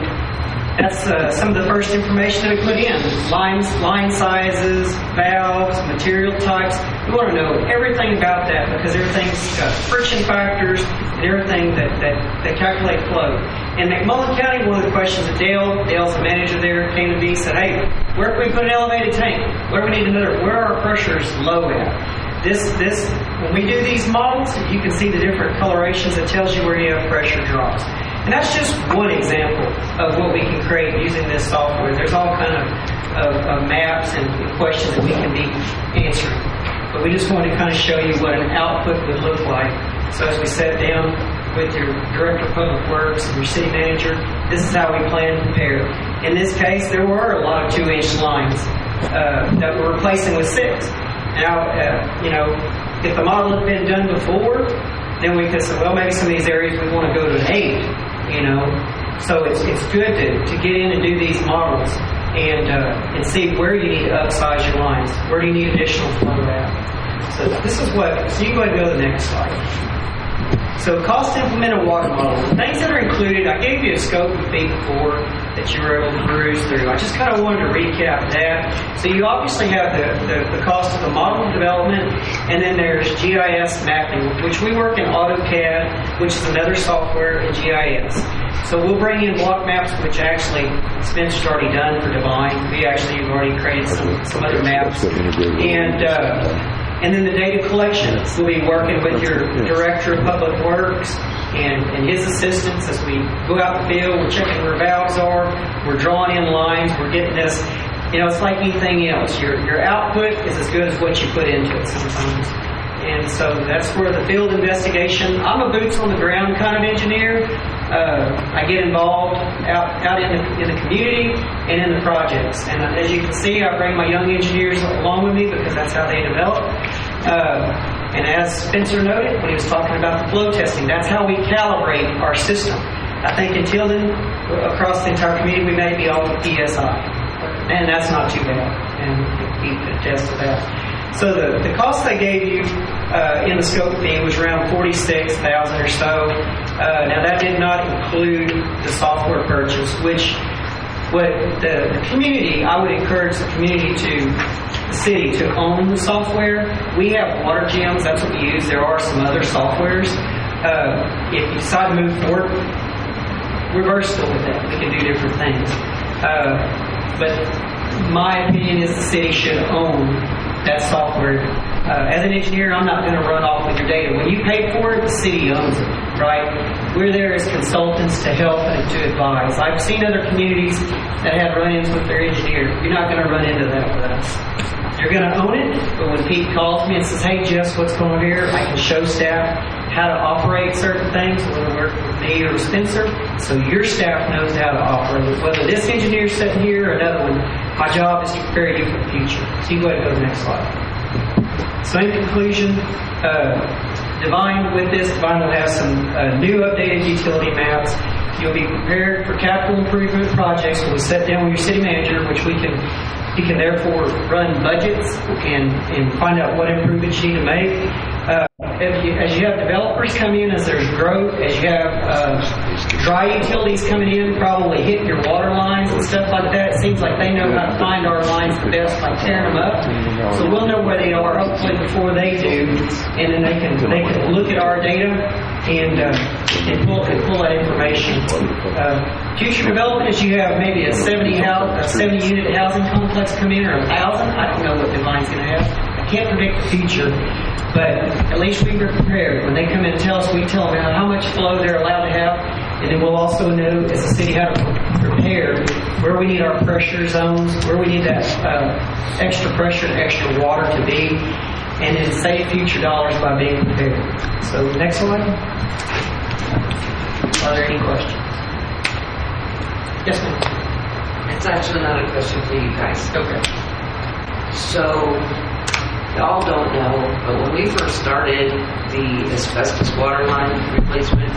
that's some of the first information that we put in. Lines, line sizes, valves, material types. We want to know everything about that because everything's got friction factors and everything that calculate flow. In McMullen County, one of the questions that Dale's the manager there, came to me and said, hey, where can we put an elevated tank? Where do we need another? Where are our pressures low at? when we do these models, you can see the different colorations. It tells you where you have pressure drops. And that's just one example of what we can create using this software. There's all kind of maps and questions that we can be answering. But we just wanted to kind of show you what an output would look like. So as we sat down with your Director of Public Works and your City Manager, this is how we plan to prepare. In this case, there were a lot of 2-inch lines that we're replacing with 6. Now, if the model had been done before, then we could say, well, maybe some of these areas we want to go to an 8, So it's good to get in and do these models and see where you need to upsize your lines, where do you need additional flow at. So this is so you can go ahead and go to the next slide. So cost to implement a water model. The things that are included, I gave you a scope and fee before that you were able to peruse through. I just kind of wanted to recap that. So you obviously have the cost of the model development, and then there's GIS mapping, which we work in AutoCAD, which is another software in GIS. So we'll bring in block maps, which actually Spencer's already done for Devine. We actually have already created some other maps. And then the data collection. We'll be working with your Director of Public Works and his assistants as we go out in the field. We're checking where valves are. We're drawing in lines. We're getting this. It's like anything else. Your output is as good as what you put into it sometimes. And so that's where the field investigation. I'm a boots on the ground kind of engineer. I get involved out in the community and in the projects. And as you can see, I bring my young engineers along with me because that's how they develop. And as Spencer noted when he was talking about the flow testing, that's how we calibrate our system. I think until then, across the entire community, we may be all with PSI. And that's not too bad. And he could attest to that. So the cost I gave you in the scope fee was around $46,000 or so. Now that did not include the software purchase, which what the community, I would encourage the city to own the software. We have water gems, that's what we use. There are some other softwares. If you decide to move forward, we're versatile with that. We can do different things. But my opinion is the city should own that software. As an engineer, I'm not going to run off with your data. When you pay for it, the city owns it, right? We're there as consultants to help and to advise. I've seen other communities that have run-ins with their engineer. You're not going to run into that with us. You're going to own it, but when Pete calls me and says, hey, Jess, what's going on here? I can show staff how to operate certain things, whether it work with me or Spencer, so your staff knows how to operate it. Whether this engineer's sitting here or another one, my job is to prepare you for the future. So you go ahead and go to the next slide. So in conclusion, Devine will have some new updated utility maps. You'll be prepared for capital improvement projects when we sit down with your city manager, which you can therefore run budgets and find out what improvements you need to make. As you have developers come in, as there's growth, as you have dry utilities coming in, probably hitting your water lines and stuff like that, it seems like they know how to find our lines the best by tearing them up. So we'll know where they are hopefully before they do, and then they can look at our data and pull that information. Future development is you have maybe a 70-unit housing complex come in, or 1,000. I don't know what Devine's going to have. I can't predict the future, but at least we were prepared. When they come in and tell us, we tell them how much flow they're allowed to have, and then we'll also know as a city how to prepare where we need our pressure zones, where we need that extra pressure and extra water to be, and then save future dollars by being prepared. So next slide. Are there any questions? Yes, ma'am. It's actually not a question for you guys. Okay. So, y'all don't know, but when we first started the asbestos water line replacement,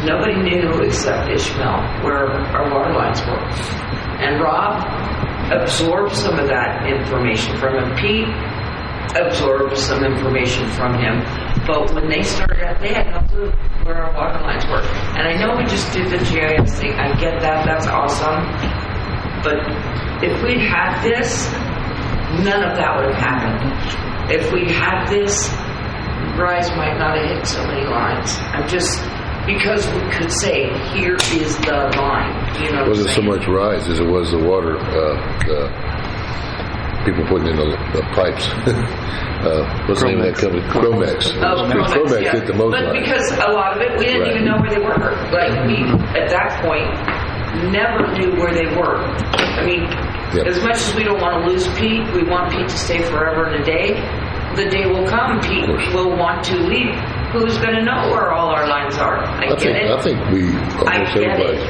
nobody knew except Ishmael where our water lines were. And Rob absorbed some of that information from him. Pete absorbed some information from him. But when they started out, they had no clue where our water lines were. And I know we just did the GIS thing. I get that. That's awesome. But if we'd had this, none of that would have happened. If we had this, Rise might not have hit so many lines. Because we could say, here is the line. You know, It wasn't so much Rise as it was the water, people putting in the pipes. What's the name of that company? Chromex. Chromex yeah. did the most But money. because a lot of it, we didn't Right. even know where they were. Like, we, at that point, never knew where they were. I mean, Yep. as much as we don't want to lose Pete, we want Pete to stay forever and a day. The day will come, Pete will want to leave. Who's going to know where all our lines are? I get it. I think we I almost get everybody. it.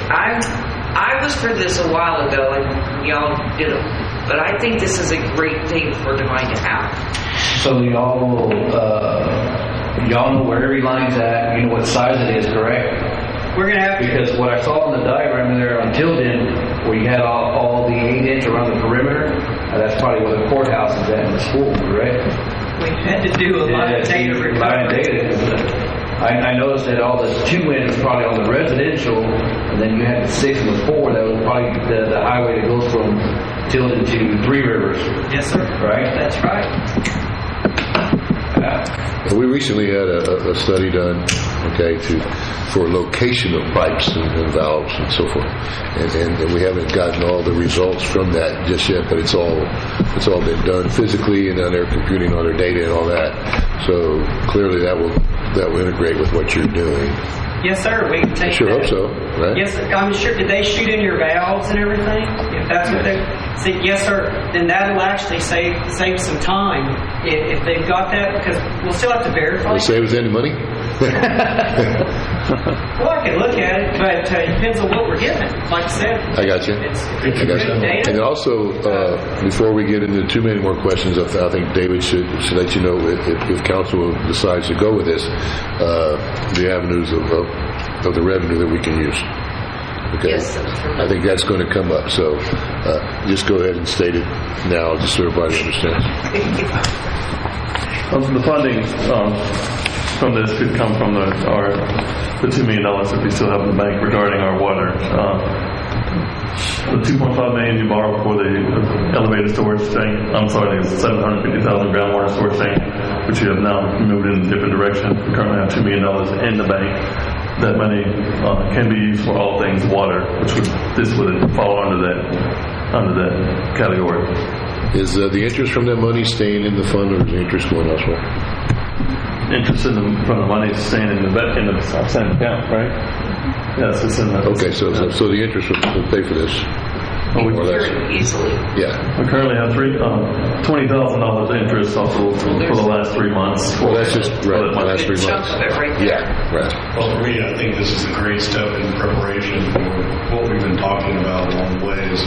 I was for this a while ago, and y'all did it. But I think this is a great thing for Devine to have. So y'all know where every line's at, you know what size it is, correct? We're going to have to. Because what I saw on the diagram there on Tilden, where you had all the 8-inch around the perimeter, that's probably where the courthouse is at in the school, correct? We had to do a lot of data recovery. I noticed that all the 2-inch was probably on the residential, and then you had the 6 and the 4. That was probably the highway that goes from Tilden to Three Rivers. Yes, sir. Right? That's right. We recently had a study done, okay, for location of pipes and valves and so forth, and we haven't gotten all the results from that just yet. But it's all been done physically, and then they're computing all their data and all that. So clearly that will integrate with what you're doing. Yes, sir. We can take I sure that. hope so, right? Yes, I'm sure. Did they shoot in your valves and everything? If that's what they say, yes, sir. Then that'll actually save some time if they've got that, because we'll still have to verify. Will it save us any money? Well, I can look at it, but it depends on what we're getting. Like I said, I got you. It's I got good you. data. And also, before we get into too many more questions, I think David should let you know if council decides to go with this, the avenues of the revenue that we can use. Okay. Yes, I think that's going to come up. So just go ahead and state it now, just so everybody understands. The funding from this could come from the $2 million that we still have in the bank regarding our water. The $2.5 million you borrowed for the elevated storage tank, the 750,000 groundwater storage tank, which you have now moved in a different direction. We currently have $2 million in the bank. That money can be used for all things water, this would fall under that category. Is the interest from that money staying in the fund, or is the interest going elsewhere? Interest from the money staying in the same account, right? Yes, it's in the. Okay, so the interest will pay for this. More or less. Very easily. Yeah. We currently have $20,000 interest also for the last 3 months. Well, that's just right. The last 3 Chunk months. of it right there. Yeah. Right. Well, for me, I think this is a great step in preparation for what we've been talking about along the way is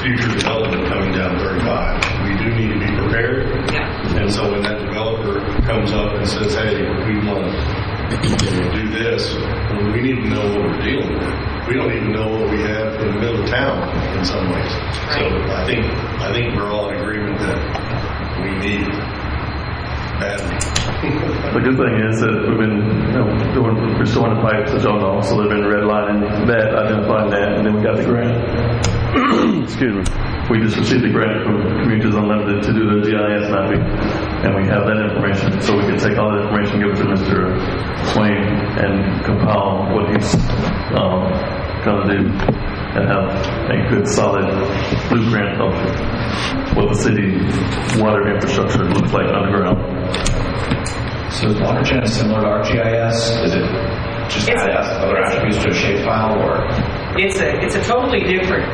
future development coming down 35. We do need to be prepared. Yeah. And so when that developer comes up and says, hey, we want to do this, we need to know what we're dealing with. We don't even know what we have in the middle of town in some ways. So I think we're all in agreement that we need it badly. The good thing is that we've been restoring the pipes, as y'all know, so they've been redlining that, identifying that, and then we got the grant. Excuse me. We just received the grant from Communities Unlimited to do the GIS mapping, and we have that information, so we can take all that information, give it to Mr. Swain, and compile what he's going to do, and have a good, solid blueprint of what the city water infrastructure looks like underground. So is WaterGen similar to ArcGIS? Is it just add other attributes to a shapefile, or? It's a totally different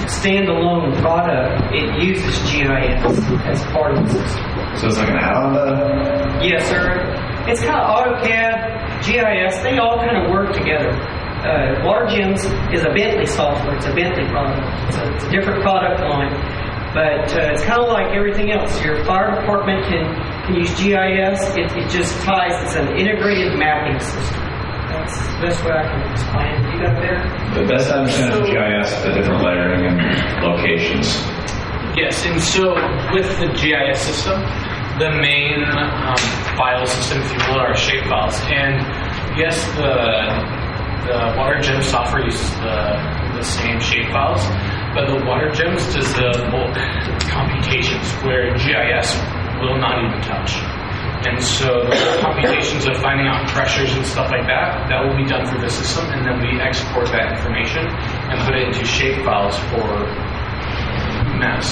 standalone product. It uses GIS as part of the system. So it's like an add-on to? Yes, sir. It's kind of AutoCAD, GIS. They all kind of work together. WaterGems is a Bentley software. It's a Bentley product. So it's a different product line. But it's kind of like everything else. Your fire department can use GIS. It just ties. It's an integrated mapping system. That's the best way I can explain it. You got there? The best I understand is GIS, the different layering and locations. Yes, and so with the GIS system, the main file system, if you will, are shapefiles. And yes, the WaterGems software uses the same shapefiles, but the WaterGems does the bulk computations where GIS will not even touch. And so the computations of finding out pressures and stuff like that will be done through the system, and then we export that information and put it into shapefiles for mass.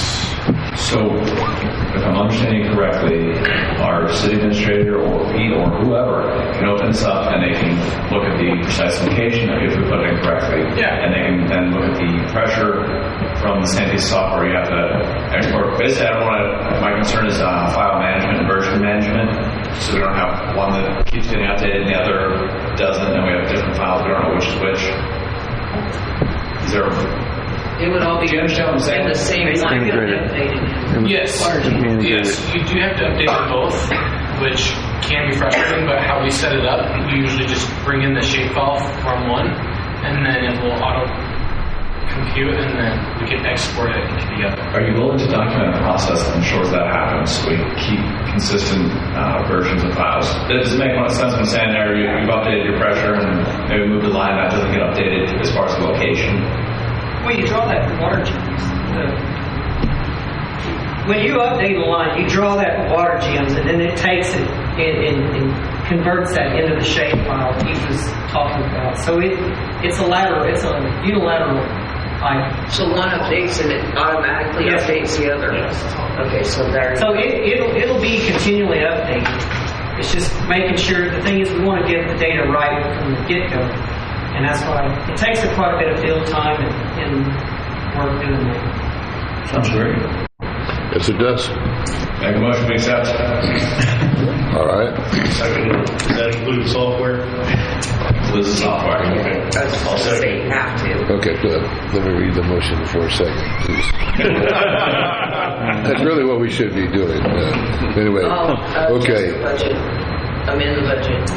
So, if I'm understanding correctly, our city administrator or Pete or whoever can open this up and they can look at the precise location if we put it in correctly. Yeah. And they can then look at the pressure from the same piece of software you have to export. Basically, I don't want to, my concern is file management and version management. So we don't have one that keeps getting updated and the other doesn't, and we have different files, we don't know which is which. Is there It would all be Do you understand what I'm saying? in the same line. Yes, yes, you do have to update them both, which can be frustrating, but how we set it up, we usually just bring in the shapefile from one, and then it will auto compute, and then we can export it into the other. Are you willing to document a process that ensures that happens so we keep consistent versions of files? Does it make much sense when saying there you've updated your pressure and maybe moved a line that doesn't get updated as far as the location? Well, you draw that water gems. When you update a line, you draw that water gems, and then it takes it and converts that into the shape file Keith was talking about. So it's a unilateral item. So one updates and it automatically updates the other. Yes. Okay, so there. So it'll be continually updated. It's just making sure. The thing is, we want to get the data right from the get-go, and that's why it takes quite a bit of field time and work doing that. Sounds great. Yes, it does. Make a motion to accept. All right. Second, does that include software? This is software. I'll say you have to. Okay, good. Let me read the motion for a second, please. That's really what we should be doing. Anyway, okay. Budget. Amend the budget.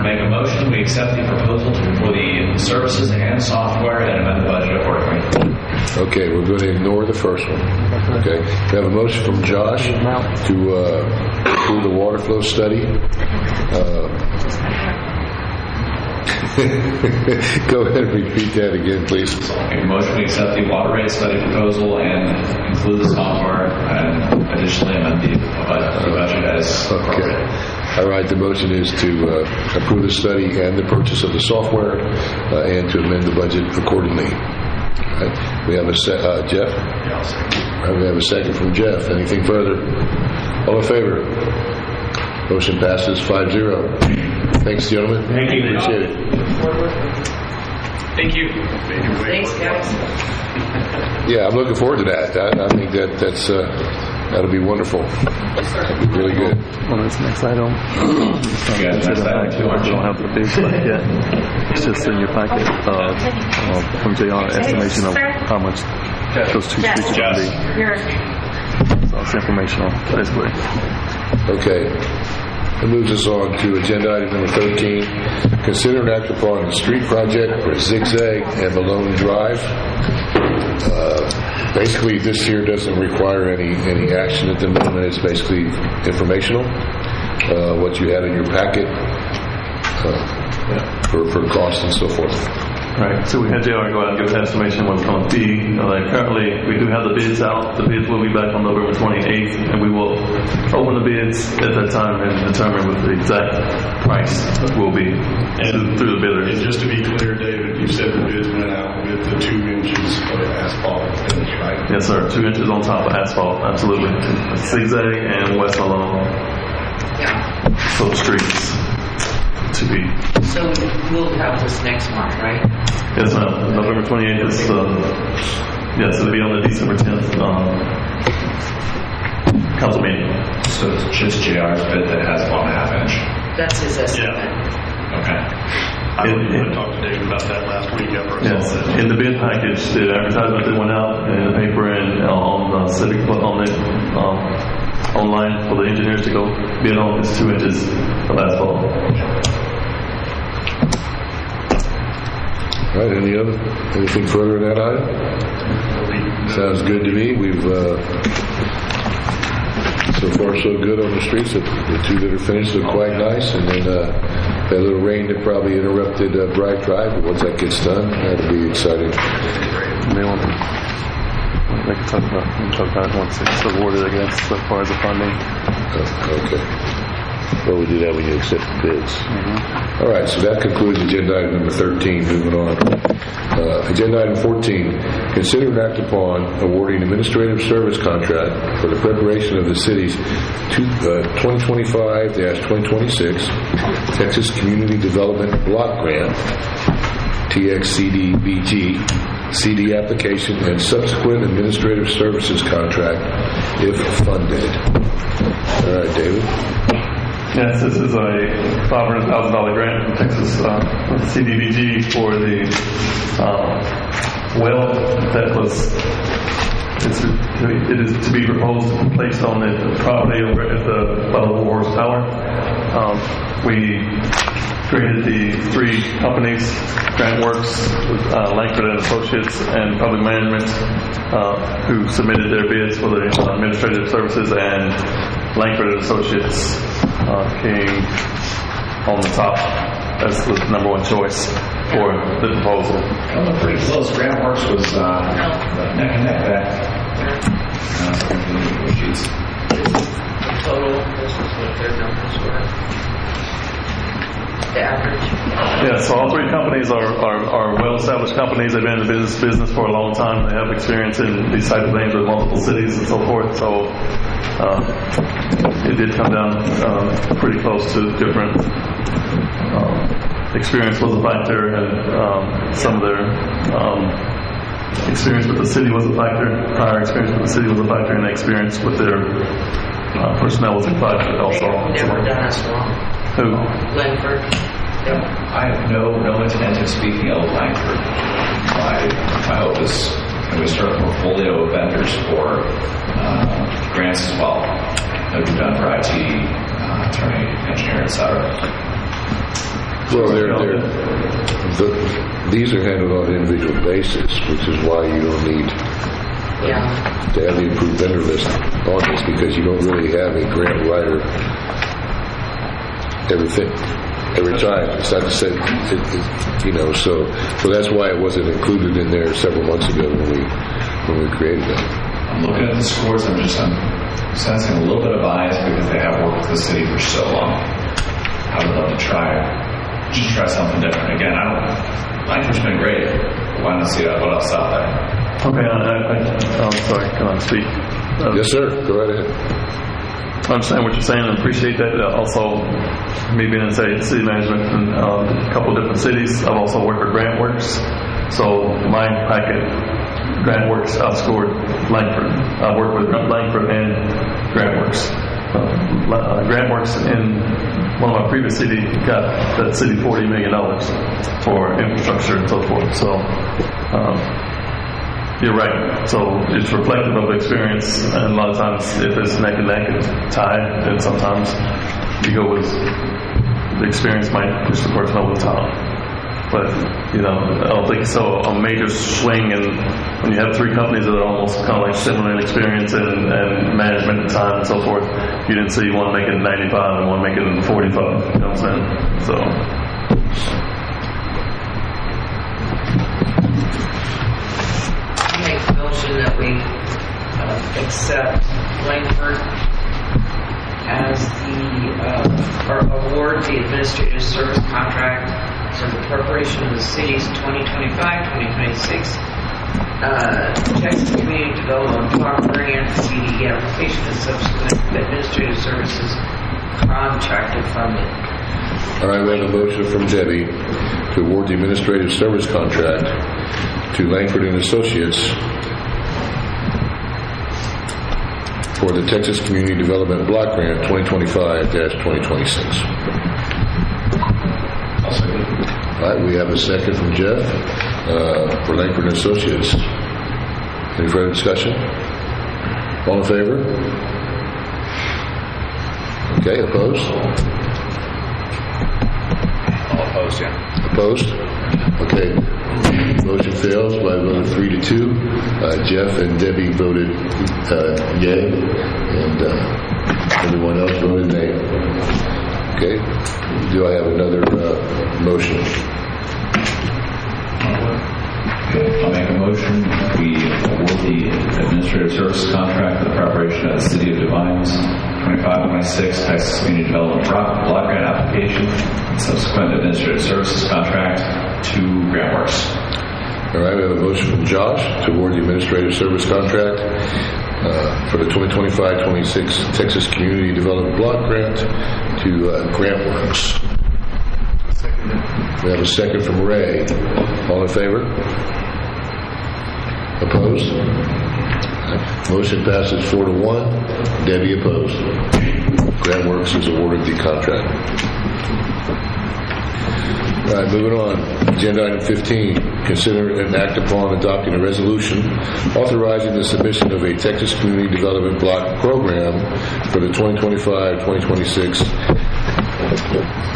Make a motion, we accept the proposal for the services and software and amend the budget accordingly. Okay, we're going to ignore the first one. Okay, we have a motion from Josh to approve the water flow study. Go ahead and repeat that again, please. Make a motion, we accept the water rate study proposal and include the software and additionally amend the budget as appropriate. All right, the motion is to approve the study and the purchase of the software and to amend the budget accordingly. All right. We have a Jeff? All right, we have a second from Jeff. Anything further? All in favor? Motion passes 5-0. Thanks, gentlemen. Thank you. Appreciate it. Thank you. Thanks, guys. Yeah, I'm looking forward to that. I think that'll be wonderful. That'll be really good. On this next item, Yeah, next item too, aren't you you? don't have the bids back yet. It's just in your packet from JR estimation of how much those two streets are going to be. So it's informational, basically. Okay. That moves us on to agenda item number 13. Consider and act upon the street project for Zigzag and Malone Drive. Basically, this here doesn't require any action at the moment. It's basically informational. What you had in your packet for cost and so forth. Right, so we had JR go out and give us an estimation of what's going to be. Currently, we do have the bids out. The bids will be back on November 28th, and we will open the bids at that time and determine what the exact price will be through the bidders. And just to be clear, David, you said the bids went out with the 2 inches of asphalt finish, right? Yes, sir. 2 inches on top of asphalt, absolutely. Zigzag and West Malone. So streets to be. So we'll have this next month, right? Yes, ma'am. November 28th is, yes, it'll be on the December 10th council meeting. So it's just JR's bid that has 1.5 inch. That's his estimate. Okay. I talked to David about that last week after I Yes, saw that. in the bid package, the advertisement that went out in the paper and on Civic, online for the engineers to go bid on is 2 inches of asphalt. All right, anything further in that item? Sounds good to me. We've, so far so good on the streets. The 2 that are finished look quite nice. And then that little rain that probably interrupted Bright Drive, but once that gets done, that'll be exciting. They can talk about it once it's awarded, I guess, as far as the funding. Okay. Well, we do that when you accept the bids. All right, so that concludes agenda item number 13. Moving on. Agenda item 14, consider and act upon awarding administrative service contract for the preparation of the city's 2025-2026 Texas Community Development Block Grant, TXCDBG, CD application and subsequent administrative services contract if funded. All right, David. Yes, this is a $500,000 grant from Texas CDBG for the well that it is to be proposed and placed on the property over at the Butler Wars Tower. We created the three companies, GrantWorks, Langford and Associates, and Public Management, who submitted their bids for the administrative services, and Langford and Associates came on the top as the number one choice for the proposal. Pretty close. GrantWorks was neck and neck back. Total, this is what their numbers were. The average. Yeah, so all three companies are well-established companies. They've been in the business for a long time. They have experience in these type of things with multiple cities and so forth. So it did come down pretty close to different. Experience was a factor, and some of their experience with the city was a factor. Prior experience with the city was a factor, and experience with their personnel was a factor also. They've never done us wrong. Who? Langford. I have no intent of speaking ill of Langford. My hope is can we start a portfolio of vendors for grants as well that we've done for IT, attorney, engineer, etc. Well, these are handled on an individual basis, which is why you don't need to have the approved vendor list on this, because you don't really have a grant writer every time. It's not to say, so that's why it wasn't included in there several months ago when we created that. I'm looking at the scores. I'm sensing a little bit of bias because they have worked with the city for so long. I would love to try something different again. Langford's been great. Why not see what else out there? Okay, I'm sorry. Can I speak? Yes, sir. Go right ahead. I understand what you're saying and appreciate that. Also, me being in city management in a couple of different cities, I've also worked for GrantWorks. So my packet, GrantWorks outscored Langford. I worked with Langford and GrantWorks. GrantWorks in one of my previous city got that city $40 million for infrastructure and so forth. So you're right. So it's reflective of experience, and a lot of times if it's neck and neck and tied, then sometimes you go with the experience might push the person over the top. But I don't think so. A major swing, and when you have three companies that are almost kind of like similar in experience and management and time and so forth, you didn't see one making 95 and one making 45. You know what I'm saying? So. I make a motion that we accept Langford as or award the administrative service contract for the preparation of the city's 2025-2026 Texas Community Development Block Grant CD application and subsequent administrative services contracted funded. All right, we have a motion from Debbie to award the administrative service contract to Langford and Associates for the Texas Community Development Block Grant 2025-2026. All right, we have a second from Jeff for Langford and Associates. Any further discussion? All in favor? Okay, opposed? All opposed, yeah. Opposed? Okay. Motion fails by a vote of 3-2. Jeff and Debbie voted yay, and everyone else voted nay. Okay. Do I have another motion? I'll make a motion. We award the administrative services contract for the preparation of the City of Devine's 2025-26 Texas Community Development Block Grant application and subsequent administrative services contract to GrantWorks. All right, we have a motion from Josh to award the administrative service contract for the 2025-26 Texas Community Development Block Grant to GrantWorks. We have a second from Ray. All in favor? Opposed? Motion passes 4-1. Debbie opposed. GrantWorks is awarded the contract. All right, moving on. Agenda item 15. Consider and act upon adopting a resolution authorizing the submission of a Texas Community Development Block Program for the 2025-2026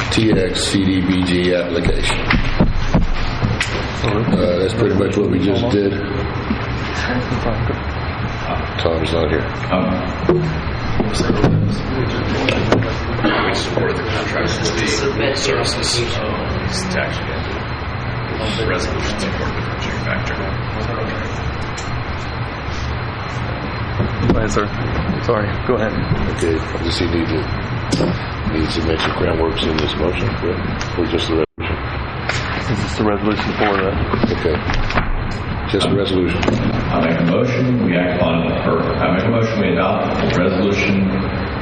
TX-CDBG application. That's pretty much what we just did. Tom's not here. We support the contract with the services tax resolution support differentiating factor. Go ahead, sir. Sorry, go ahead. Okay, does he need to mention GrantWorks in this motion, or just the resolution? This is the resolution for that. Okay, just the resolution. I make a motion we adopt a resolution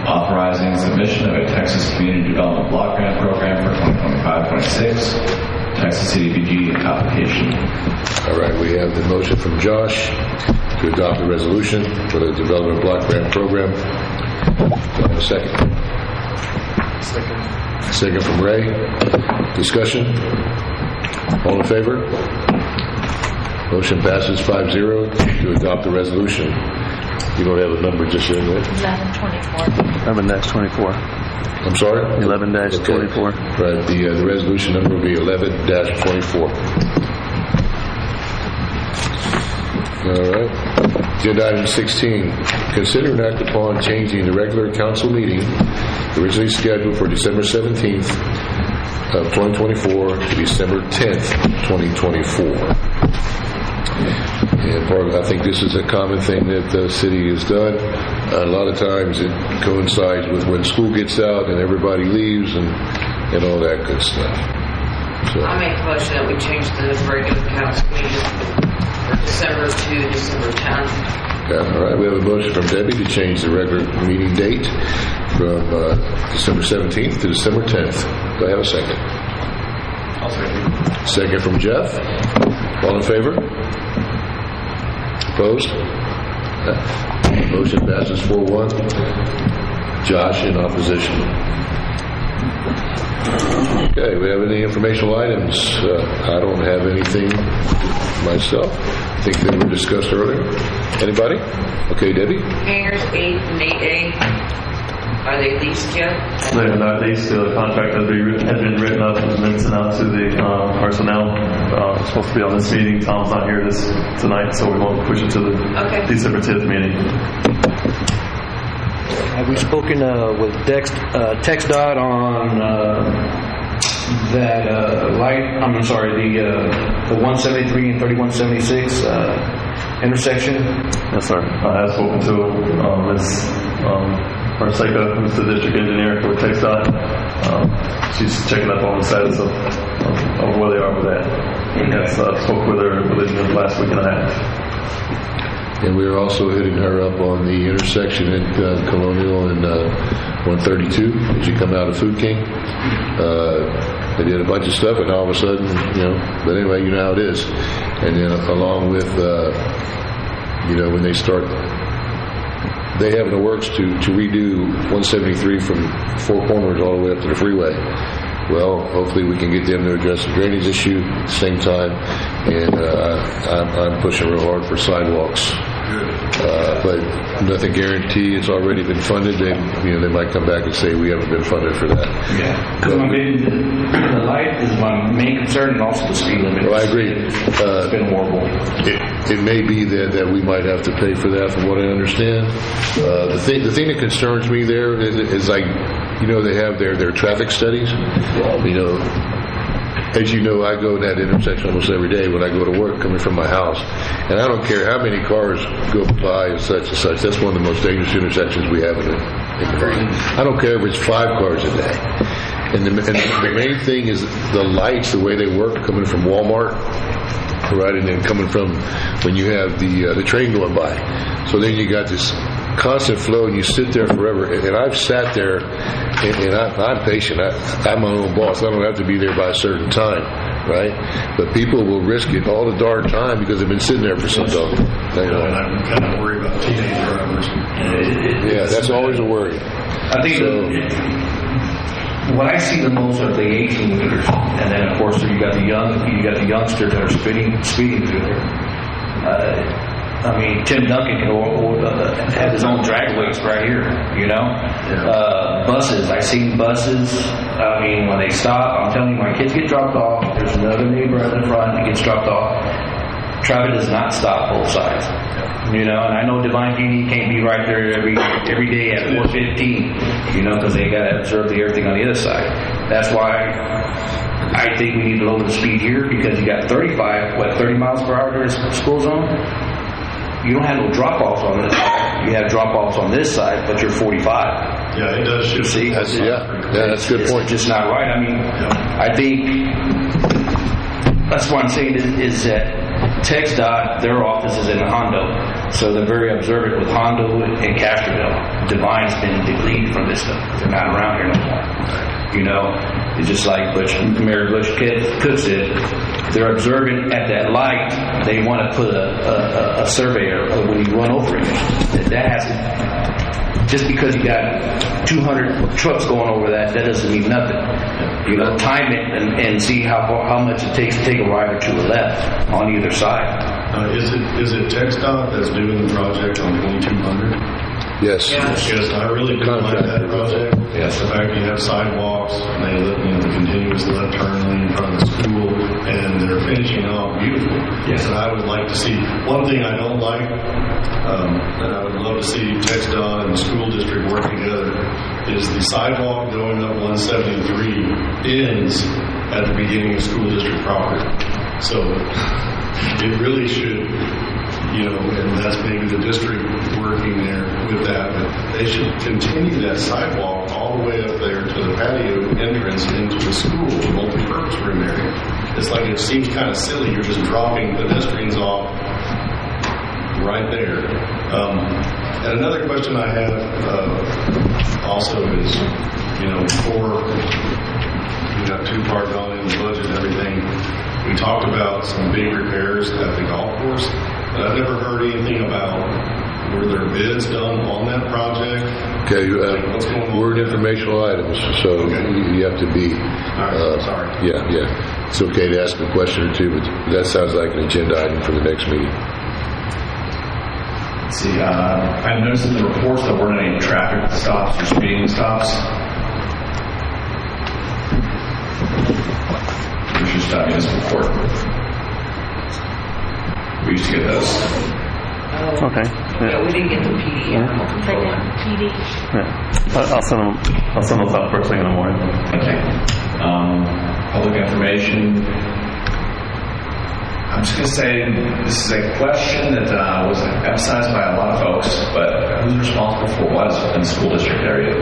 authorizing submission of a Texas Community Development Block Grant Program for 2025-26 Texas CDBG application. All right, we have the motion from Josh to adopt the resolution for the Development Block Grant Program. Do I have a second? Second from Ray. Discussion? All in favor? Motion passes 5-0 to adopt the resolution. You don't have a number just in there? 11-24. I'm sorry? 11-24. Okay. Right, the resolution number will be 11-24. All right. Agenda item 16. Consider and act upon changing the regular council meeting originally scheduled for December 17th of 2024 to December 10th, 2024. And I think this is a common thing that the city has done. A lot of times it coincides with when school gets out and everybody leaves and all that good stuff. So, I make a motion that we change the regular council meeting for December to December 10th. yeah, all right, we have a motion from Debbie to change the regular meeting date from December 17th to December 10th. Do I have a second? I'll second. Second from Jeff. All in favor? Opposed? Motion passes 4-1. Josh in opposition. Okay, we have any informational items? I don't have anything myself. I think they were discussed earlier. Anybody? Okay, Debbie? Hangars 8 and 8A, are they leased yet? They are not leased. The contract has been written up and been sent out to the personnel. It's supposed to be on this meeting. Tom's not here tonight, so we won't push it to the December 10th meeting. Have we spoken with TxDOT on that light? I'm sorry, the 173 and 3176 intersection? Yes, sir. I have spoken to Ms. Marseca, who's the district engineer for TxDOT. She's checking up on the status of where they are with that. And I spoke with her within the last week and a half. And we are also hitting her up on the intersection at Colonial and 132 as you come out of Food King. They did a bunch of stuff, and all of a sudden, but anyway, you know how it is. And then along with, when they start, they have in the works to redo 173 from Four Corners all the way up to the freeway. Well, hopefully we can get them to address the drainage issue at the same time, and I'm pushing real hard for sidewalks. But nothing guaranteed. It's already been funded. They might come back and say we haven't been funded for that. Yeah, because the light is my main concern, and also the speed limit. Well, I agree. It's been horrible. It may be that we might have to pay for that, from what I understand. The thing that concerns me there is like, they have their traffic studies, as you know, I go in that intersection almost every day when I go to work coming from my house. And I don't care how many cars go by and such and such. That's one of the most dangerous intersections we have in Devine. I don't care if it's 5 cars a day. And the main thing is the lights, the way they work coming from Walmart, right, and then coming from when you have the train going by. So then you got this constant flow, and you sit there forever. And I've sat there, and I'm patient. I'm my own boss. I don't have to be there by a certain time, right? But people will risk it all the darn time because they've been sitting there for so long. And I'm kind of worried about teenage drivers. Yeah, that's always a worry. I think what I see the most are the 18-wheelers, and then of course you got the youngsters that are speeding through there. I mean, Tim Duncan can have his own dragways right here, you know. Buses, I've seen buses. I mean, when they stop, I'm telling you, my kids get dropped off. There's another neighbor at the front that gets dropped off. Traffic does not stop both sides. You know, and I know Devine PD can't be right there every day at 4:15, you know, because they got to observe everything on the other side. That's why I think we need to lower the speed here, because you got 30 miles per hour during school zone. You don't have no drop-offs on this side. You have drop-offs on this side, but you're 45. Yeah, it does. You see? That's a good point. It's just not right. I mean, I think that's what I'm saying is that TxDOT, their office is in Hondo, so they're very observant with Hondo and Castroville. Devine's been depleted from this stuff. They're not around here no more. You know, it's just like Mayor Butch Cook said, they're observant at that light. They want to put a surveyor when you run over it. That has to, just because you got 200 trucks going over that doesn't mean nothing. You know, time it and see how much it takes to take a right or two left on either side. Is it TxDOT that's doing the project on 2200? Yes. Yes, I really do like that project. Yes. The fact you have sidewalks, and they live in the continuous left turn lane in front of the school, and they're finishing off beautiful. Yes. And I would like to see, one thing I don't like, and I would love to see TxDOT and the school district work together, is the sidewalk going up 173 ends at the beginning of school district property. So it really should, you know, and that's maybe the district working there with that, but they should continue that sidewalk all the way up there to the patio entrance into the school, the multi-purpose room area. It's like, it seems kind of silly, you're just dropping pedestrians off right there. And another question I have also is, you know, before we got too far gone in the budget and everything, we talked about some big repairs at the golf course, but I've never heard anything about, were there bids done on that project? Okay, what's going on? we're in informational items, so you have to be. All right, sorry. Yeah. It's okay to ask a question or two, but that sounds like an agenda item for the next meeting. Let's see, I've noticed in the reports that weren't any traffic stops or speeding stops. We should stop municipal court. We used to get those. Okay. Yeah, we didn't get the PD yet. Yeah. I'll send those out first thing in the morning. Okay. Public information. I'm just going to say this is a question that was emphasized by a lot of folks, but who's responsible for what in the school district area?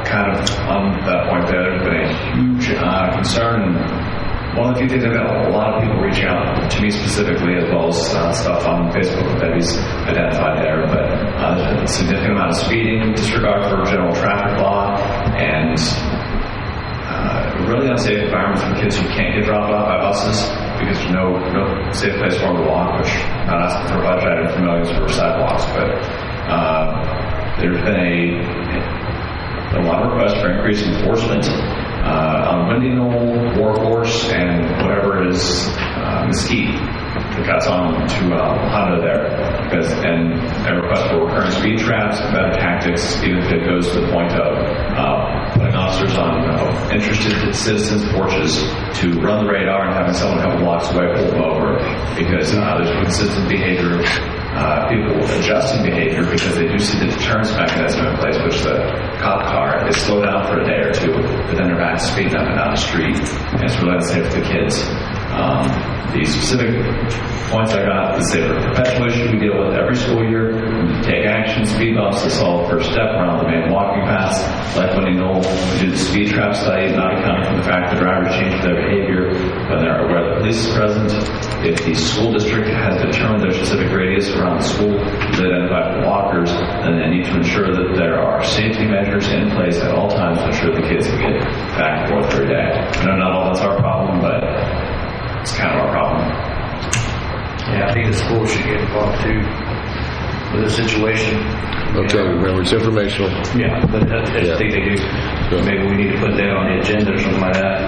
Kind of on that point there, there's been a huge concern. One of the few things I've got a lot of people reaching out to me specifically, as well as stuff on Facebook that he's identified there, but there's a significant amount of speeding, disregard for general traffic law, and really unsafe environment for kids who can't get dropped off by buses because there's no safe place for them to walk, which I'm not asking for budget item for millions for sidewalks, but there's been a lot of requests for increased enforcement on Windy Knoll, Warhorse, and whatever is Mesquite that got on to Honda there. And a request for recurring speed traps, better tactics, even if it goes to the point of putting officers on interested citizens' porches to run the radar and having someone a couple blocks away pull them over because there's consistent behavior people adjusting behavior because they do see the deterrence mechanism in place, which the cop car, they slow down for a day or two, but then they're back speeding up and down the street, and it's really unsafe for the kids. The specific points I got, the safer perpetual issue we deal with every school year. We take action, speed bumps is all the first step around the main walking paths. Like when you know, we do the speed trap study, not accounting for the fact that drivers change their behavior when they're where the police is present. If the school district has determined their specific radius around the school to identify walkers, then they need to ensure that there are safety measures in place at all times to ensure the kids can get back and forth every day. I know not all that's our problem, but it's kind of our problem. Yeah, I think the school should get involved too with the situation. Okay, remember, it's informational. Yeah, but I think they do. Yeah. Maybe we need to put that on the agenda or something like that.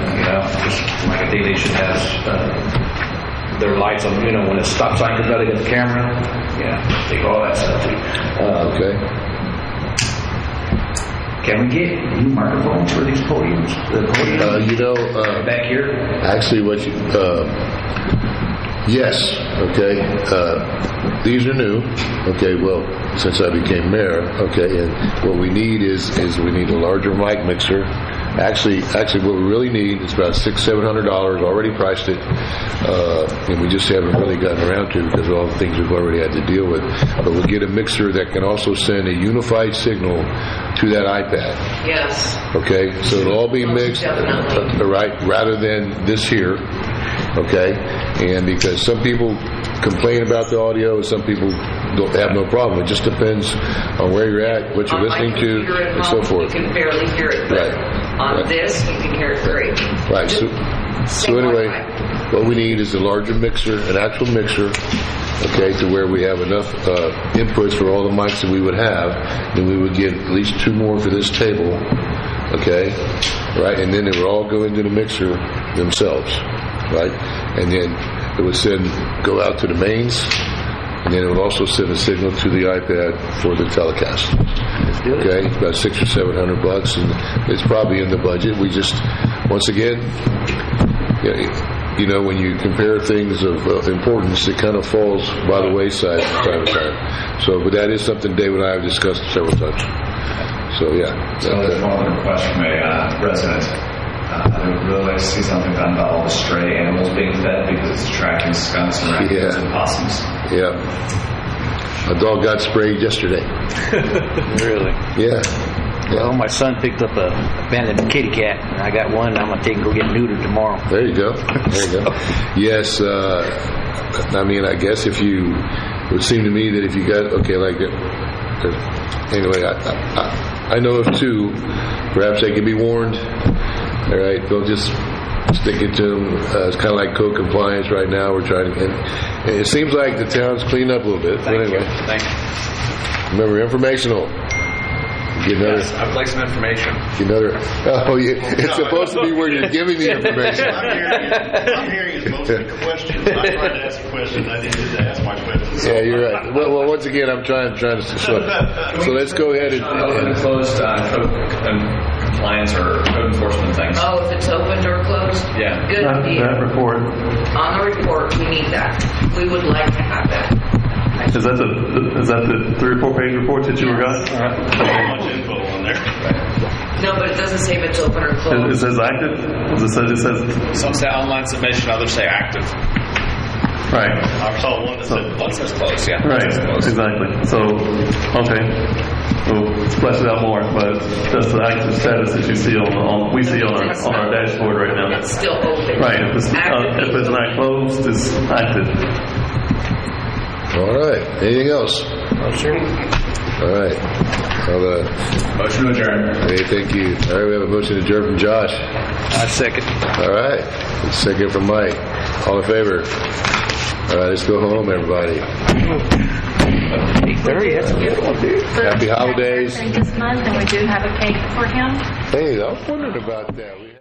Just like I think they should have their lights on. When a stop sign comes out, they got the camera. Yeah, I think all that stuff too. Okay. Can we get new microphones for these podiums? The podium back here. Actually, what you, yes, okay, these are new, okay, well, since I became mayor, okay, and what we need is we need a larger mic mixer. Actually, what we really need is about $600-700, already priced it, and we just haven't really gotten around to it because of all the things we've already had to deal with. But we'll get a mixer that can also send a unified signal to that iPad. Yes. Okay, so it'll all be mixed, right, rather than this here, okay? And because some people complain about the audio, and some people don't have no problem. It just depends on where you're at, what you're listening to, and so forth. You can barely hear it, but on this, you can hear it great. Right, so anyway, what we need is a larger mixer, an actual mixer, okay, to where we have enough inputs for all the mics that we would have, then we would get at least 2 more for this table, okay, right, and then they would all go into the mixer themselves, right, and then it would go out to the mains, and then it would also send a signal to the iPad for the telecast. Okay, about $600 or $700, and it's probably in the budget. We just, once again, when you compare things of importance, it kind of falls by the wayside from time to time. So, but that is something Dave and I have discussed several times. So, yeah. So there's one other request from a resident. I would really like to see something done about all the stray animals being fed because it's attracting skunks and raccoons and possums. Yeah. A dog got sprayed yesterday. Really? Yeah. Well, my son picked up a abandoned kitty cat, and I got one. I'm gonna take and go get neutered tomorrow. There you go. Yes. I mean, I guess it would seem to me that if you got anyway, I know of 2. Perhaps they can be warned. All right, don't just stick it to them. It's kind of like code compliance right now. We're trying to, and it seems like the town's cleaned up a little bit. Thank you. Remember, informational. Yes, I would like some information. It's supposed to be where you're giving the information. I'm hearing is mostly questions. I'm trying to ask a question. I didn't get to ask my question. Yeah, you're right. Well, once again, I'm trying to. So let's go ahead and closed code compliance or code enforcement things. Oh, if it's opened or closed? Yeah. Good idea. That report. On the report, we need that. We would like to have that. Is that the 3 or 4 page report that you were got? So much info on there. No, but it doesn't say if it's open or closed. It says active? It says Some say online submission, others say active. right. I saw one that said One says close, yeah. Right, One says close. exactly. So, okay, we'll flesh it out more, but that's the active status that you see we see on our dashboard right now. It's still open. Right, if it's not closed, it's active. all right. Anything else? Oh, sure. All right. Motion to adjourn. Hey, thank you. All right, we have a motion to adjourn from Josh. I second. All right. Second from Mike. All in favor? All right, let's go home, everybody. 8:30. That's a good one, dude. Happy holidays. This month, and we do have a cake for him. Hey, I was wondering about that.